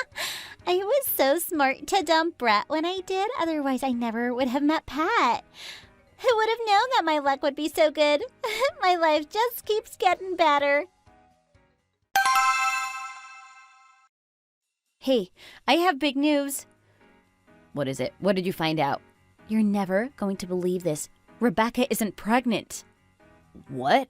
Speaker 1: I was so smart to dump Brett when I did, otherwise I never would have met Pat. Who would have known that my luck would be so good? My life just keeps getting better.
Speaker 2: Hey, I have big news. What is it? What did you find out?
Speaker 1: You're never going to believe this. Rebecca isn't pregnant.
Speaker 2: What?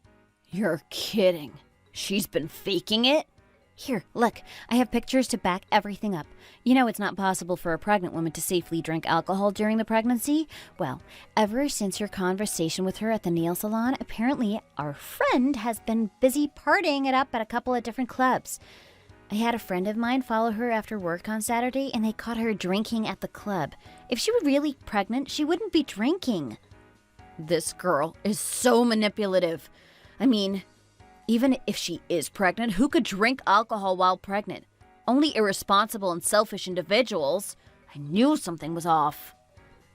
Speaker 2: You're kidding. She's been faking it? Here, look, I have pictures to back everything up. You know it's not possible for a pregnant woman to safely drink alcohol during the pregnancy? Well, ever since your conversation with her at the nail salon, apparently our friend has been busy partying it up at a couple of different clubs. I had a friend of mine follow her after work on Saturday, and they caught her drinking at the club. If she were really pregnant, she wouldn't be drinking. This girl is so manipulative. I mean, even if she is pregnant, who could drink alcohol while pregnant? Only irresponsible and selfish individuals. I knew something was off.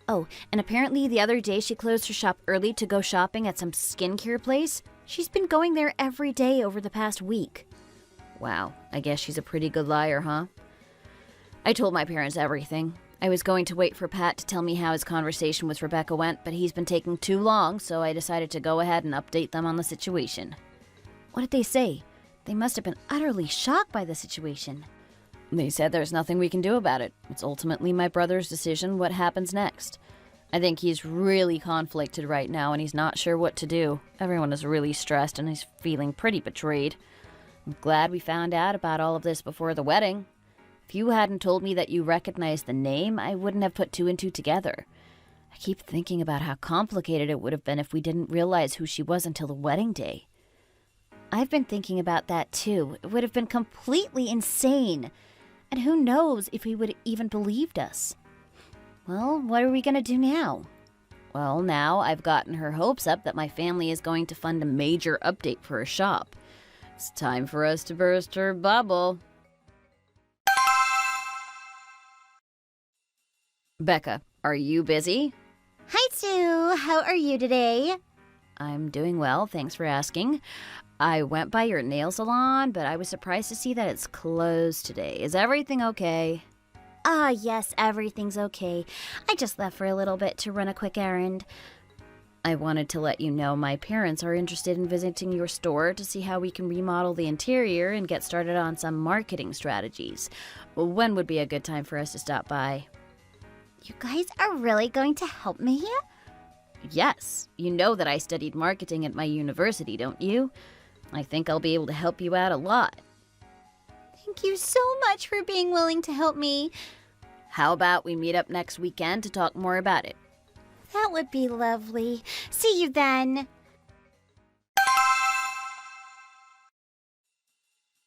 Speaker 2: Oh, and apparently the other day she closed her shop early to go shopping at some skincare place. She's been going there every day over the past week. Wow, I guess she's a pretty good liar, huh? I told my parents everything. I was going to wait for Pat to tell me how his conversation with Rebecca went, but he's been taking too long, so I decided to go ahead and update them on the situation. What did they say? They must have been utterly shocked by the situation. They said there's nothing we can do about it. It's ultimately my brother's decision what happens next. I think he's really conflicted right now and he's not sure what to do. Everyone is really stressed and he's feeling pretty betrayed. I'm glad we found out about all of this before the wedding. If you hadn't told me that you recognized the name, I wouldn't have put two and two together. I keep thinking about how complicated it would have been if we didn't realize who she was until the wedding day. I've been thinking about that too. It would have been completely insane. And who knows if he would have even believed us. Well, what are we going to do now? Well, now I've gotten her hopes up that my family is going to fund a major update for her shop. It's time for us to burst her bubble. Becca, are you busy?
Speaker 1: Hi, Sue. How are you today?
Speaker 2: I'm doing well, thanks for asking. I went by your nail salon, but I was surprised to see that it's closed today. Is everything okay?
Speaker 1: Yes, everything's okay. I just left for a little bit to run a quick errand.
Speaker 2: I wanted to let you know my parents are interested in visiting your store to see how we can remodel the interior and get started on some marketing strategies. When would be a good time for us to stop by?
Speaker 1: You guys are really going to help me?
Speaker 2: Yes. You know that I studied marketing at my university, don't you? I think I'll be able to help you out a lot.
Speaker 1: Thank you so much for being willing to help me.
Speaker 2: How about we meet up next weekend to talk more about it?
Speaker 1: That would be lovely. See you then.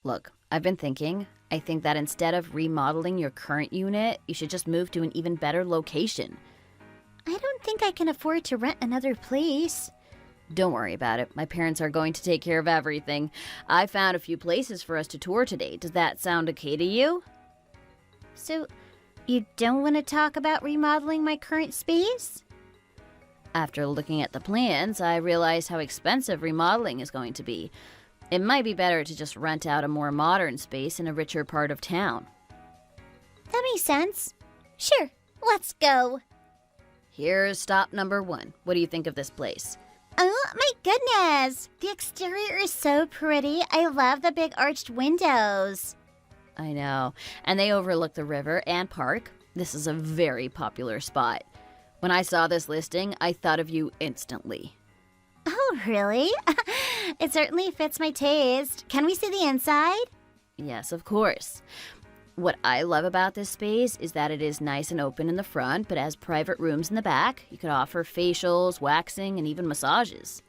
Speaker 2: Look, I've been thinking. I think that instead of remodeling your current unit, you should just move to an even better location.
Speaker 1: I don't think I can afford to rent another place.
Speaker 2: Don't worry about it. My parents are going to take care of everything. I found a few places for us to tour today. Does that sound okay to you?
Speaker 1: So, you don't want to talk about remodeling my current space?
Speaker 2: After looking at the plans, I realized how expensive remodeling is going to be. It might be better to just rent out a more modern space in a richer part of town.
Speaker 1: That makes sense. Sure, let's go.
Speaker 2: Here's stop number 1. What do you think of this place?
Speaker 1: Oh my goodness! The exterior is so pretty. I love the big arched windows.
Speaker 2: I know. And they overlook the river and park. This is a very popular spot. When I saw this listing, I thought of you instantly.
Speaker 1: Oh, really? It certainly fits my taste. Can we see the inside?
Speaker 2: Yes, of course. What I love about this space is that it is nice and open in the front, but has private rooms in the back. You could offer facials, waxing, and even massages.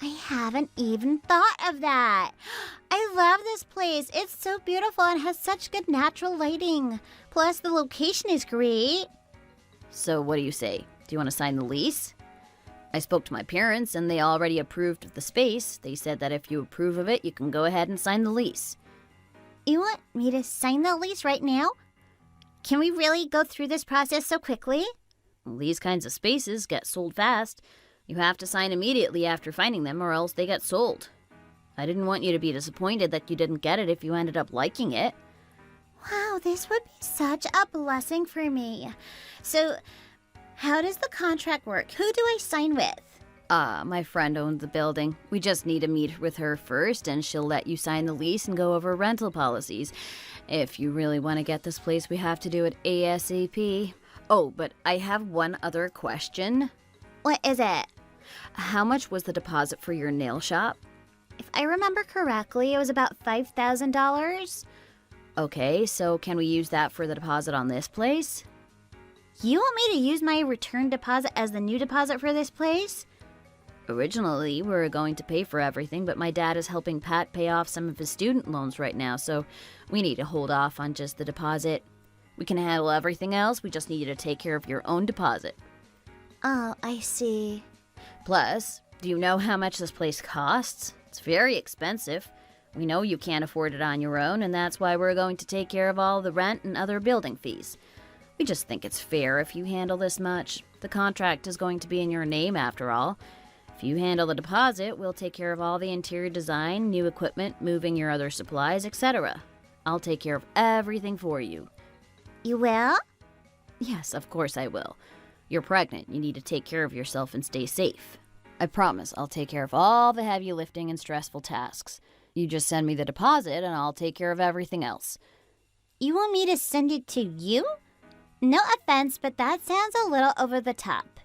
Speaker 1: I haven't even thought of that. I love this place. It's so beautiful and has such good natural lighting. Plus, the location is great.
Speaker 2: So what do you say? Do you want to sign the lease? I spoke to my parents, and they already approved of the space. They said that if you approve of it, you can go ahead and sign the lease.
Speaker 1: You want me to sign the lease right now? Can we really go through this process so quickly?
Speaker 2: Well, these kinds of spaces get sold fast. You have to sign immediately after finding them or else they get sold. I didn't want you to be disappointed that you didn't get it if you ended up liking it.
Speaker 1: Wow, this would be such a blessing for me. So, how does the contract work? Who do I sign with?
Speaker 2: My friend owns the building. We just need to meet with her first, and she'll let you sign the lease and go over rental policies. If you really want to get this place, we have to do it ASAP. Oh, but I have one other question.
Speaker 1: What is it?
Speaker 2: How much was the deposit for your nail shop?
Speaker 1: If I remember correctly, it was about $5,000.
Speaker 2: Okay, so can we use that for the deposit on this place?
Speaker 1: You want me to use my return deposit as the new deposit for this place?
Speaker 2: Originally, we were going to pay for everything, but my dad is helping Pat pay off some of his student loans right now, so we need to hold off on just the deposit. We can handle everything else, we just need you to take care of your own deposit.
Speaker 1: Oh, I see.
Speaker 2: Plus, do you know how much this place costs? It's very expensive. We know you can't afford it on your own, and that's why we're going to take care of all the rent and other building fees. We just think it's fair if you handle this much. The contract is going to be in your name after all. If you handle the deposit, we'll take care of all the interior design, new equipment, moving your other supplies, etc. I'll take care of everything for you.
Speaker 1: You will?
Speaker 2: Yes, of course I will. You're pregnant. You need to take care of yourself and stay safe. I promise I'll take care of all the heavy lifting and stressful tasks. You just send me the deposit and I'll take care of everything else.
Speaker 1: You want me to send it to you? No offense, but that sounds a little over the top.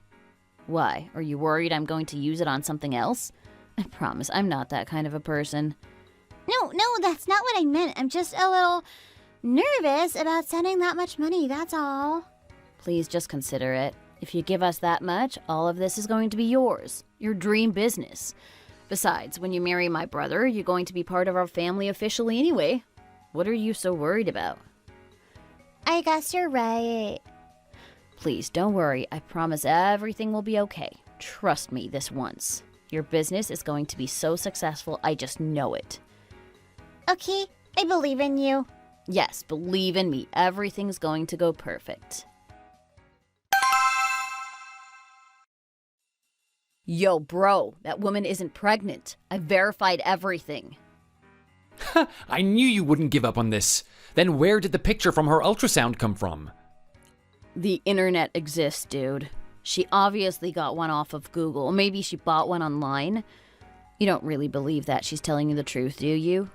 Speaker 2: Why? Are you worried I'm going to use it on something else? I promise I'm not that kind of a person.
Speaker 1: No, that's not what I meant. I'm just a little nervous about sending that much money, that's all.
Speaker 2: Please just consider it. If you give us that much, all of this is going to be yours. Your dream business. Besides, when you marry my brother, you're going to be part of our family officially anyway. What are you so worried about?
Speaker 1: I guess you're right.
Speaker 2: Please, don't worry. I promise everything will be okay. Trust me this once. Your business is going to be so successful, I just know it.
Speaker 1: Okay, I believe in you.
Speaker 2: Yes, believe in me. Everything's going to go perfect. Yo, bro, that woman isn't pregnant. I verified everything.
Speaker 3: I knew you wouldn't give up on this. Then where did the picture from her ultrasound come from?
Speaker 2: The internet exists, dude. She obviously got one off of Google. Maybe she bought one online. You don't really believe that she's telling you the truth, do you?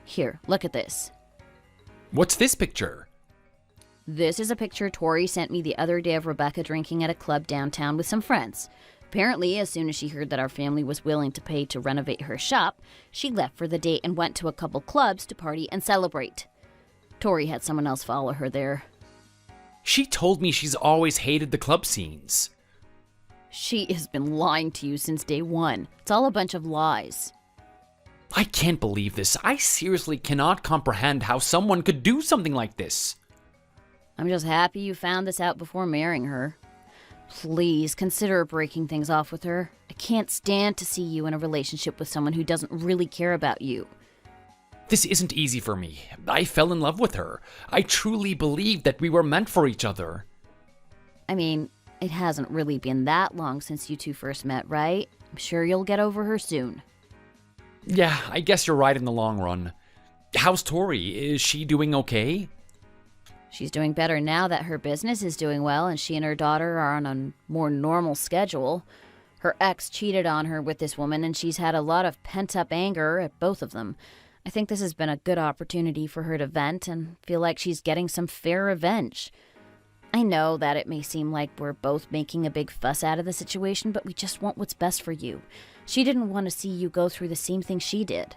Speaker 2: Here, look at this.
Speaker 3: What's this picture?
Speaker 2: This is a picture Tori sent me the other day of Rebecca drinking at a club downtown with some friends. Apparently, as soon as she heard that our family was willing to pay to renovate her shop, she left for the date and went to a couple clubs to party and celebrate. Tori had someone else follow her there.
Speaker 3: She told me she's always hated the club scenes.
Speaker 2: She has been lying to you since day one. It's all a bunch of lies.
Speaker 3: I can't believe this. I seriously cannot comprehend how someone could do something like this.
Speaker 2: I'm just happy you found this out before marrying her. Please consider breaking things off with her. I can't stand to see you in a relationship with someone who doesn't really care about you.
Speaker 3: This isn't easy for me. I fell in love with her. I truly believed that we were meant for each other.
Speaker 2: I mean, it hasn't really been that long since you two first met, right? I'm sure you'll get over her soon.
Speaker 3: Yeah, I guess you're right in the long run. How's Tori? Is she doing okay?
Speaker 2: She's doing better now that her business is doing well and she and her daughter are on a more normal schedule. Her ex cheated on her with this woman and she's had a lot of pent-up anger at both of them. I think this has been a good opportunity for her to vent and feel like she's getting some fair revenge. I know that it may seem like we're both making a big fuss out of the situation, but we just want what's best for you. She didn't want to see you go through the same thing she did.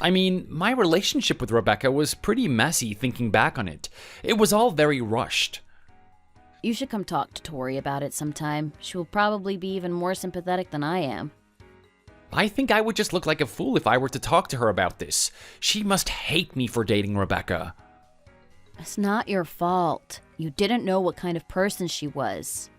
Speaker 3: I mean, my relationship with Rebecca was pretty messy thinking back on it. It was all very rushed.
Speaker 2: You should come talk to Tori about it sometime. She will probably be even more sympathetic than I am.
Speaker 3: I think I would just look like a fool if I were to talk to her about this. She must hate me for dating Rebecca.
Speaker 2: It's not your fault. You didn't know what kind of person she was.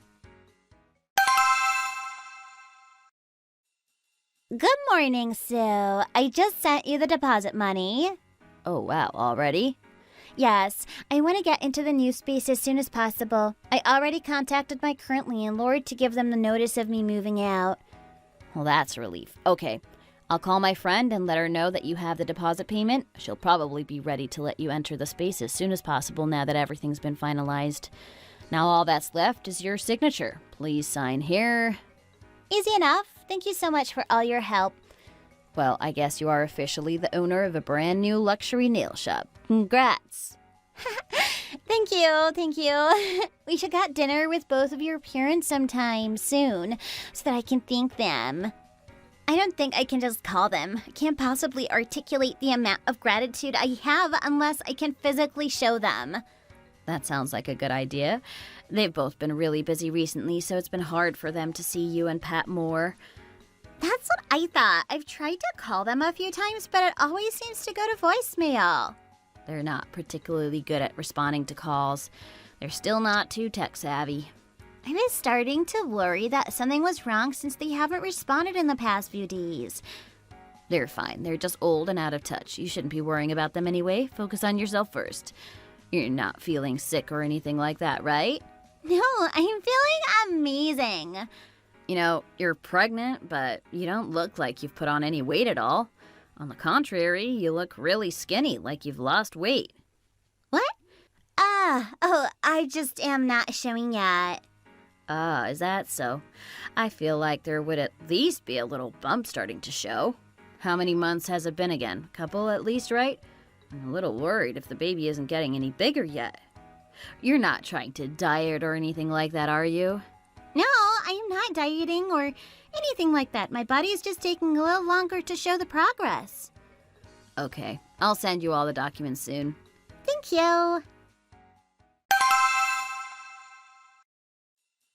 Speaker 1: Good morning, Sue. I just sent you the deposit money.
Speaker 2: Oh, wow, already?
Speaker 1: Yes, I want to get into the new space as soon as possible. I already contacted my current landlord to give them the notice of me moving out.
Speaker 2: Well, that's a relief. Okay, I'll call my friend and let her know that you have the deposit payment. She'll probably be ready to let you enter the space as soon as possible now that everything's been finalized. Now all that's left is your signature. Please sign here.
Speaker 1: Easy enough. Thank you so much for all your help.
Speaker 2: Well, I guess you are officially the owner of a brand new luxury nail shop. Congrats.
Speaker 1: Thank you. We should get dinner with both of your parents sometime soon so that I can thank them. I don't think I can just call them. I can't possibly articulate the amount of gratitude I have unless I can physically show them.
Speaker 2: That sounds like a good idea. They've both been really busy recently, so it's been hard for them to see you and Pat more.
Speaker 1: That's what I thought. I've tried to call them a few times, but it always seems to go to voicemail.
Speaker 2: They're not particularly good at responding to calls. They're still not too tech-savvy.
Speaker 1: I was starting to worry that something was wrong since they haven't responded in the past few days.
Speaker 2: They're fine. They're just old and out of touch. You shouldn't be worrying about them anyway. Focus on yourself first. You're not feeling sick or anything like that, right?
Speaker 1: No, I'm feeling amazing.
Speaker 2: You know, you're pregnant, but you don't look like you've put on any weight at all. On the contrary, you look really skinny, like you've lost weight.
Speaker 1: What? I just am not showing yet.
Speaker 2: Is that so? I feel like there would at least be a little bump starting to show. How many months has it been again? Couple at least, right? I'm a little worried if the baby isn't getting any bigger yet. You're not trying to diet or anything like that, are you?
Speaker 1: No, I am not dieting or anything like that. My body is just taking a little longer to show the progress.
Speaker 2: Okay, I'll send you all the documents soon.
Speaker 1: Thank you.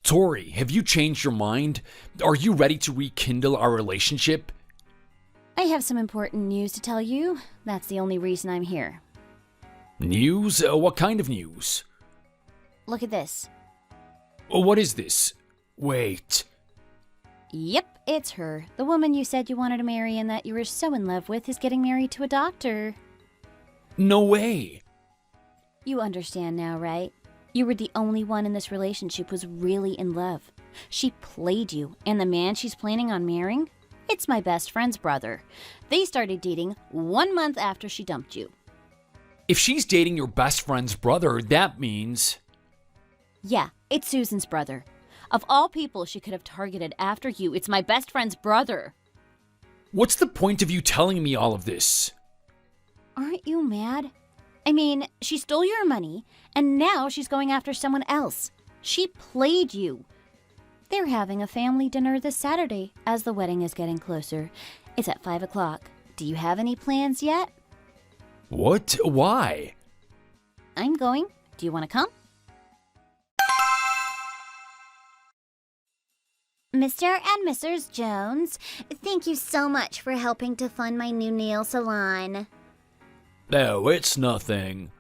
Speaker 3: Tori, have you changed your mind? Are you ready to rekindle our relationship?
Speaker 2: I have some important news to tell you. That's the only reason I'm here.
Speaker 3: News? What kind of news?
Speaker 2: Look at this.
Speaker 3: What is this? Wait.
Speaker 2: Yep, it's her. The woman you said you wanted to marry and that you were so in love with is getting married to a doctor.
Speaker 3: No way.
Speaker 2: You understand now, right? You were the only one in this relationship who was really in love. She played you, and the man she's planning on marrying? It's my best friend's brother. They started dating 1 month after she dumped you.
Speaker 3: If she's dating your best friend's brother, that means...
Speaker 2: Yeah, it's Susan's brother. Of all people she could have targeted after you, it's my best friend's brother.
Speaker 3: What's the point of you telling me all of this?
Speaker 2: Aren't you mad? I mean, she stole your money, and now she's going after someone else. She played you. They're having a family dinner this Saturday as the wedding is getting closer. It's at 5 o'clock. Do you have any plans yet?
Speaker 3: What? Why?
Speaker 2: I'm going. Do you want to come?
Speaker 1: Mr. and Mrs. Jones, thank you so much for helping to fund my new nail salon.
Speaker 3: No, it's nothing.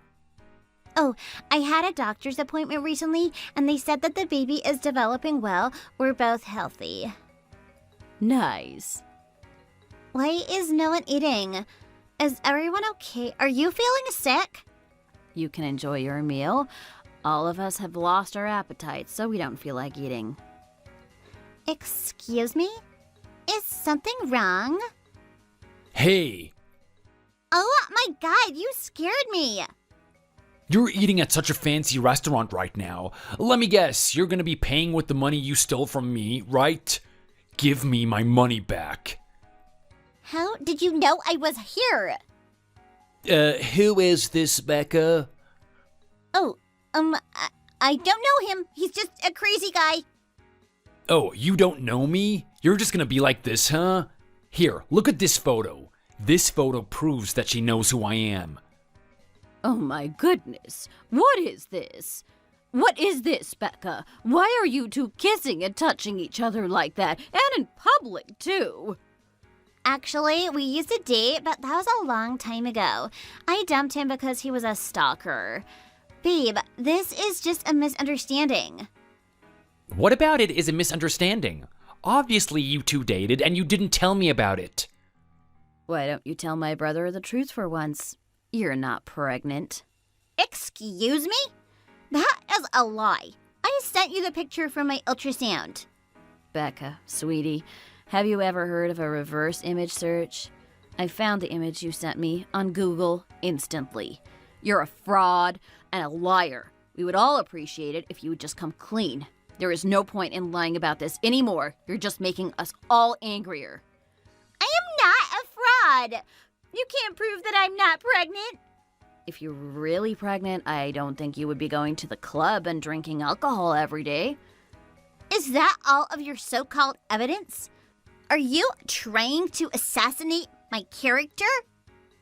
Speaker 1: Oh, I had a doctor's appointment recently, and they said that the baby is developing well. We're both healthy.
Speaker 2: Nice.
Speaker 1: Why is no one eating? Is everyone okay? Are you feeling sick?
Speaker 2: You can enjoy your meal. All of us have lost our appetites, so we don't feel like eating.
Speaker 1: Excuse me? Is something wrong?
Speaker 3: Hey,
Speaker 1: Oh my god, you scared me!
Speaker 3: you're eating at such a fancy restaurant right now. Let me guess, you're gonna be paying with the money you stole from me, right? Give me my money back.
Speaker 1: How did you know I was here?
Speaker 3: Who is this, Becca?
Speaker 1: Oh, I don't know him. He's just a crazy guy.
Speaker 3: Oh, you don't know me? You're just gonna be like this, huh? Here, look at this photo. This photo proves that she knows who I am.
Speaker 2: Oh my goodness. What is this? What is this, Becca? Why are you two kissing and touching each other like that? And in public, too?
Speaker 1: Actually, we used to date, but that was a long time ago. I dumped him because he was a stalker. Babe, this is just a misunderstanding.
Speaker 3: What about it is a misunderstanding? Obviously you two dated and you didn't tell me about it.
Speaker 2: Why don't you tell my brother the truth for once? You're not pregnant.
Speaker 1: Excuse me? That is a lie. I sent you the picture from my ultrasound.
Speaker 2: Becca, sweetie, have you ever heard of a reverse image search? I found the image you sent me on Google instantly. You're a fraud and a liar. We would all appreciate it if you would just come clean. There is no point in lying about this anymore. You're just making us all angrier.
Speaker 1: I am not a fraud. You can't prove that I'm not pregnant.
Speaker 2: If you're really pregnant, I don't think you would be going to the club and drinking alcohol every day.
Speaker 1: Is that all of your so-called evidence? Are you trying to assassinate my character?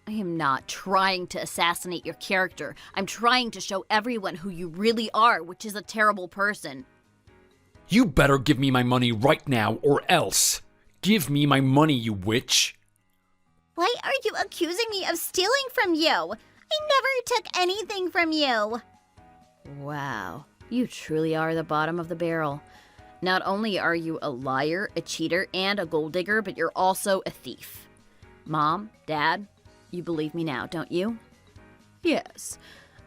Speaker 2: I am not trying to assassinate your character. I'm trying to show everyone who you really are, which is a terrible person.
Speaker 3: You better give me my money right now or else. Give me my money, you witch.
Speaker 1: Why are you accusing me of stealing from you? I never took anything from you.
Speaker 2: Wow, you truly are the bottom of the barrel. Not only are you a liar, a cheater, and a gold digger, but you're also a thief. Mom, Dad, you believe me now, don't you? Yes.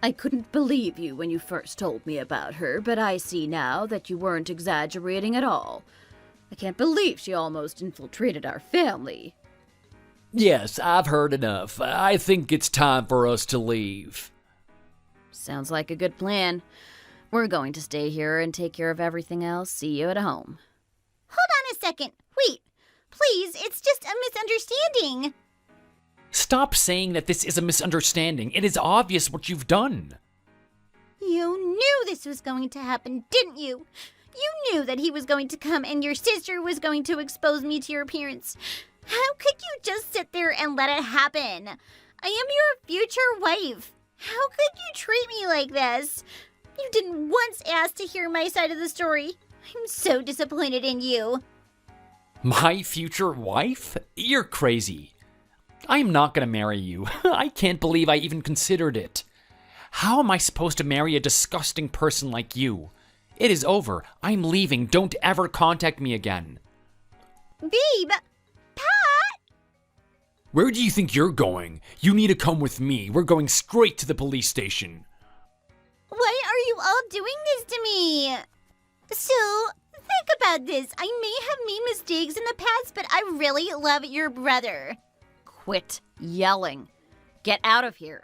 Speaker 2: I couldn't believe you when you first told me about her, but I see now that you weren't exaggerating at all. I can't believe she almost infiltrated our family.
Speaker 3: Yes, I've heard enough. I think it's time for us to leave.
Speaker 2: Sounds like a good plan. We're going to stay here and take care of everything else. See you at home.
Speaker 1: Hold on a second. Wait. Please, it's just a misunderstanding.
Speaker 3: Stop saying that this is a misunderstanding. It is obvious what you've done.
Speaker 1: You knew this was going to happen, didn't you? You knew that he was going to come and your sister was going to expose me to your parents. How could you just sit there and let it happen? I am your future wife. How could you treat me like this? You didn't once ask to hear my side of the story. I'm so disappointed in you.
Speaker 3: My future wife? You're crazy. I'm not gonna marry you. I can't believe I even considered it. How am I supposed to marry a disgusting person like you? It is over. I'm leaving. Don't ever contact me again.
Speaker 1: Babe! Pat!
Speaker 3: Where do you think you're going? You need to come with me. We're going straight to the police station.
Speaker 1: Why are you all doing this to me? So, think about this. I may have made mistakes in the past, but I really love your brother.
Speaker 2: Quit yelling. Get out of here.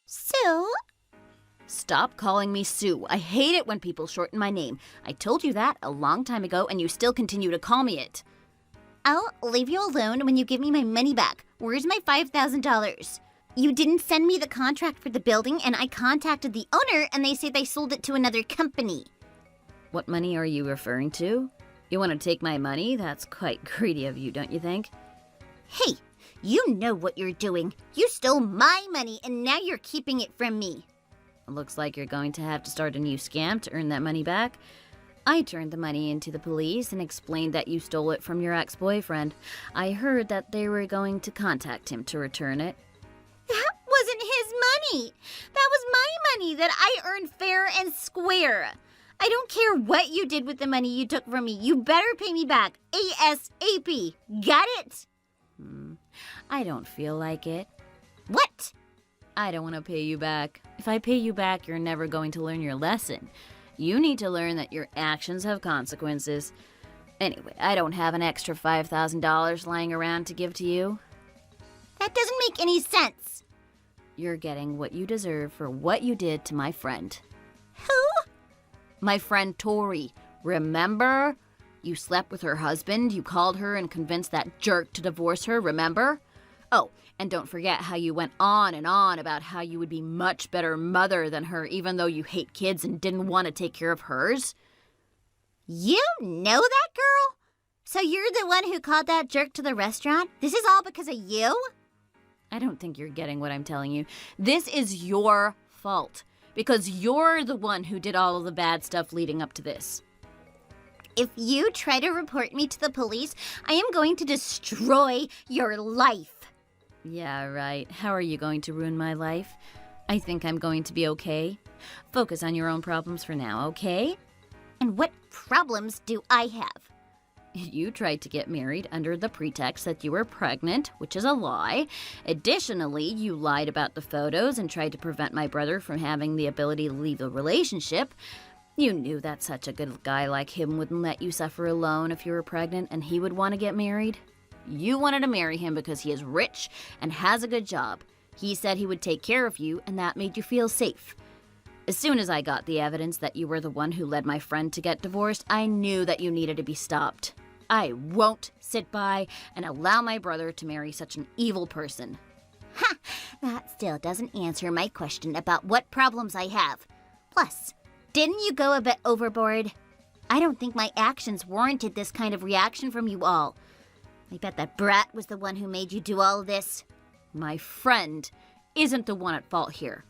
Speaker 1: Sue?
Speaker 2: Stop calling me Sue. I hate it when people shorten my name. I told you that a long time ago, and you still continue to call me it.
Speaker 1: I'll leave you alone when you give me my money back. Where's my $5,000? You didn't send me the contract for the building, and I contacted the owner, and they say they sold it to another company.
Speaker 2: What money are you referring to? You want to take my money? That's quite greedy of you, don't you think?
Speaker 1: Hey, you know what you're doing. You stole my money, and now you're keeping it from me.
Speaker 2: Looks like you're going to have to start a new scam to earn that money back. I turned the money into the police and explained that you stole it from your ex-boyfriend. I heard that they were going to contact him to return it.
Speaker 1: That wasn't his money. That was my money that I earned fair and square. I don't care what you did with the money you took from me. You better pay me back ASAP. Got it?
Speaker 2: I don't feel like it.
Speaker 1: What?
Speaker 2: I don't want to pay you back. If I pay you back, you're never going to learn your lesson. You need to learn that your actions have consequences. Anyway, I don't have an extra $5,000 lying around to give to you.
Speaker 1: That doesn't make any sense.
Speaker 2: You're getting what you deserve for what you did to my friend.
Speaker 1: Who?
Speaker 2: My friend Tori. Remember? You slept with her husband, you called her and convinced that jerk to divorce her, remember? Oh, and don't forget how you went on and on about how you would be much better mother than her even though you hate kids and didn't want to take care of hers.
Speaker 1: You know that girl? So you're the one who called that jerk to the restaurant? This is all because of you?
Speaker 2: I don't think you're getting what I'm telling you. This is your fault because you're the one who did all of the bad stuff leading up to this.
Speaker 1: If you try to report me to the police, I am going to destroy your life.
Speaker 2: Yeah, right. How are you going to ruin my life? I think I'm going to be okay. Focus on your own problems for now, okay?
Speaker 1: And what problems do I have?
Speaker 2: You tried to get married under the pretext that you were pregnant, which is a lie. Additionally, you lied about the photos and tried to prevent my brother from having the ability to leave the relationship. You knew that such a good guy like him wouldn't let you suffer alone if you were pregnant and he would want to get married. You wanted to marry him because he is rich and has a good job. He said he would take care of you, and that made you feel safe. As soon as I got the evidence that you were the one who led my friend to get divorced, I knew that you needed to be stopped. I won't sit by and allow my brother to marry such an evil person.
Speaker 1: Ha! That still doesn't answer my question about what problems I have. Plus, didn't you go a bit overboard? I don't think my actions warranted this kind of reaction from you all. I bet that brat was the one who made you do all this.
Speaker 2: My friend isn't the one at fault here.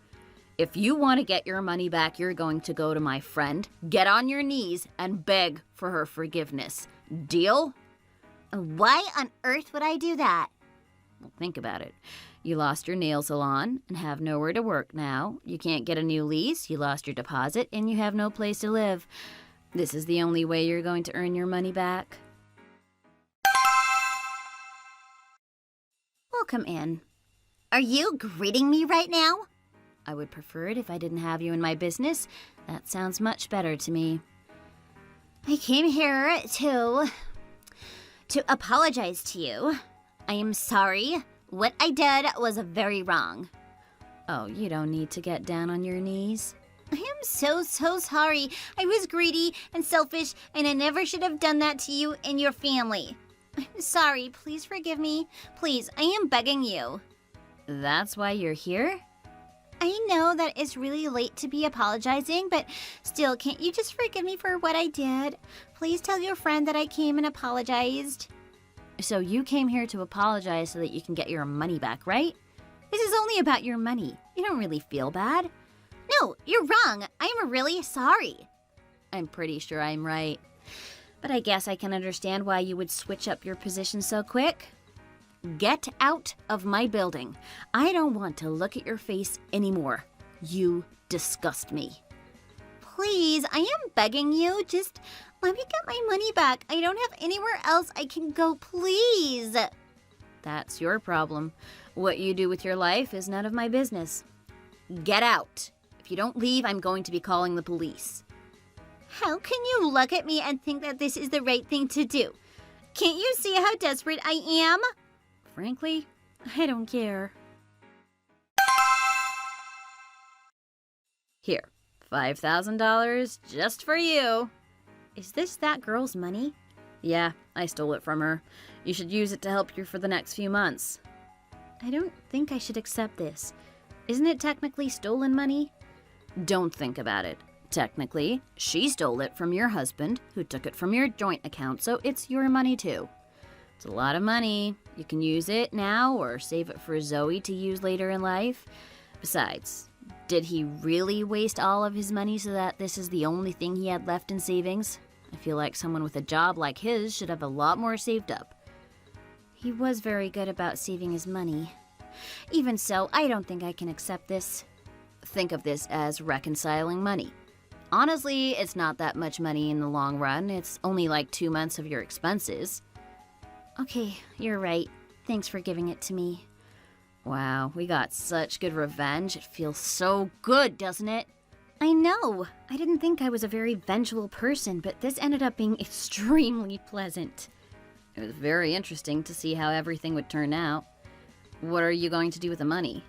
Speaker 2: If you want to get your money back, you're going to go to my friend, get on your knees, and beg for her forgiveness. Deal?
Speaker 1: Why on earth would I do that?
Speaker 2: Well, think about it. You lost your nail salon and have nowhere to work now. You can't get a new lease, you lost your deposit, and you have no place to live. This is the only way you're going to earn your money back.
Speaker 1: Welcome in. Are you greeting me right now?
Speaker 2: I would prefer it if I didn't have you in my business. That sounds much better to me.
Speaker 1: I came here to apologize to you. I am sorry. What I did was very wrong.
Speaker 2: Oh, you don't need to get down on your knees.
Speaker 1: I am so sorry. I was greedy and selfish, and I never should have done that to you and your family. I'm sorry. Please forgive me. Please, I am begging you.
Speaker 2: That's why you're here?
Speaker 1: I know that it's really late to be apologizing, but still, can't you just forgive me for what I did? Please tell your friend that I came and apologized.
Speaker 2: So you came here to apologize so that you can get your money back, right? This is only about your money. You don't really feel bad.
Speaker 1: No, you're wrong. I'm really sorry.
Speaker 2: I'm pretty sure I'm right. But I guess I can understand why you would switch up your position so quick. Get out of my building. I don't want to look at your face anymore. You disgust me.
Speaker 1: Please, I am begging you. Just let me get my money back. I don't have anywhere else I can go, please.
Speaker 2: That's your problem. What you do with your life is none of my business. Get out. If you don't leave, I'm going to be calling the police.
Speaker 1: How can you look at me and think that this is the right thing to do? Can't you see how desperate I am?
Speaker 2: Frankly, I don't care. Here, $5,000 just for you.
Speaker 1: Is this that girl's money?
Speaker 2: Yeah, I stole it from her. You should use it to help you for the next few months.
Speaker 1: I don't think I should accept this. Isn't it technically stolen money?
Speaker 2: Don't think about it. Technically, she stole it from your husband, who took it from your joint account, so it's your money too. It's a lot of money. You can use it now or save it for Zoe to use later in life. Besides, did he really waste all of his money so that this is the only thing he had left in savings? I feel like someone with a job like his should have a lot more saved up.
Speaker 1: He was very good about saving his money. Even so, I don't think I can accept this.
Speaker 2: Think of this as reconciling money. Honestly, it's not that much money in the long run. It's only like 2 months of your expenses.
Speaker 1: Okay, you're right. Thanks for giving it to me.
Speaker 2: Wow, we got such good revenge. It feels so good, doesn't it?
Speaker 1: I know. I didn't think I was a very vengeful person, but this ended up being extremely pleasant.
Speaker 2: It was very interesting to see how everything would turn out. What are you going to do with the money?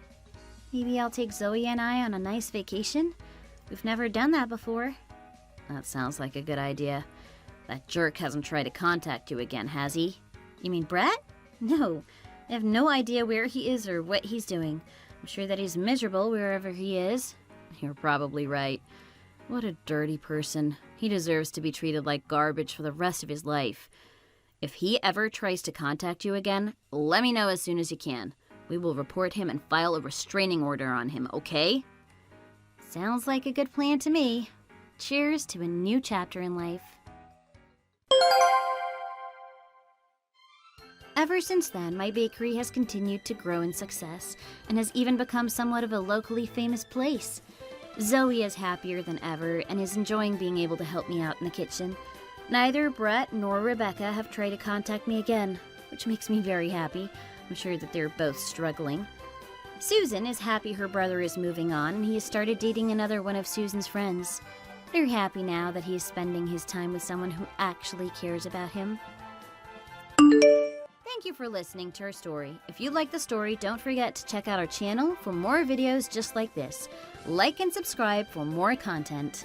Speaker 1: Maybe I'll take Zoe and I on a nice vacation. We've never done that before.
Speaker 2: That sounds like a good idea. That jerk hasn't tried to contact you again, has he?
Speaker 1: You mean Brett? No. I have no idea where he is or what he's doing. I'm sure that he's miserable wherever he is.
Speaker 2: You're probably right. What a dirty person. He deserves to be treated like garbage for the rest of his life. If he ever tries to contact you again, let me know as soon as you can. We will report him and file a restraining order on him, okay?
Speaker 1: Sounds like a good plan to me. Cheers to a new chapter in life. Ever since then, my bakery has continued to grow in success and has even become somewhat of a locally famous place. Zoe is happier than ever and is enjoying being able to help me out in the kitchen. Neither Brett nor Rebecca have tried to contact me again, which makes me very happy. I'm sure that they're both struggling. Susan is happy her brother is moving on and he has started dating another one of Susan's friends. They're happy now that he is spending his time with someone who actually cares about him. Thank you for listening to our story. If you like the story, don't forget to check out our channel for more videos just like this. Like and subscribe for more content.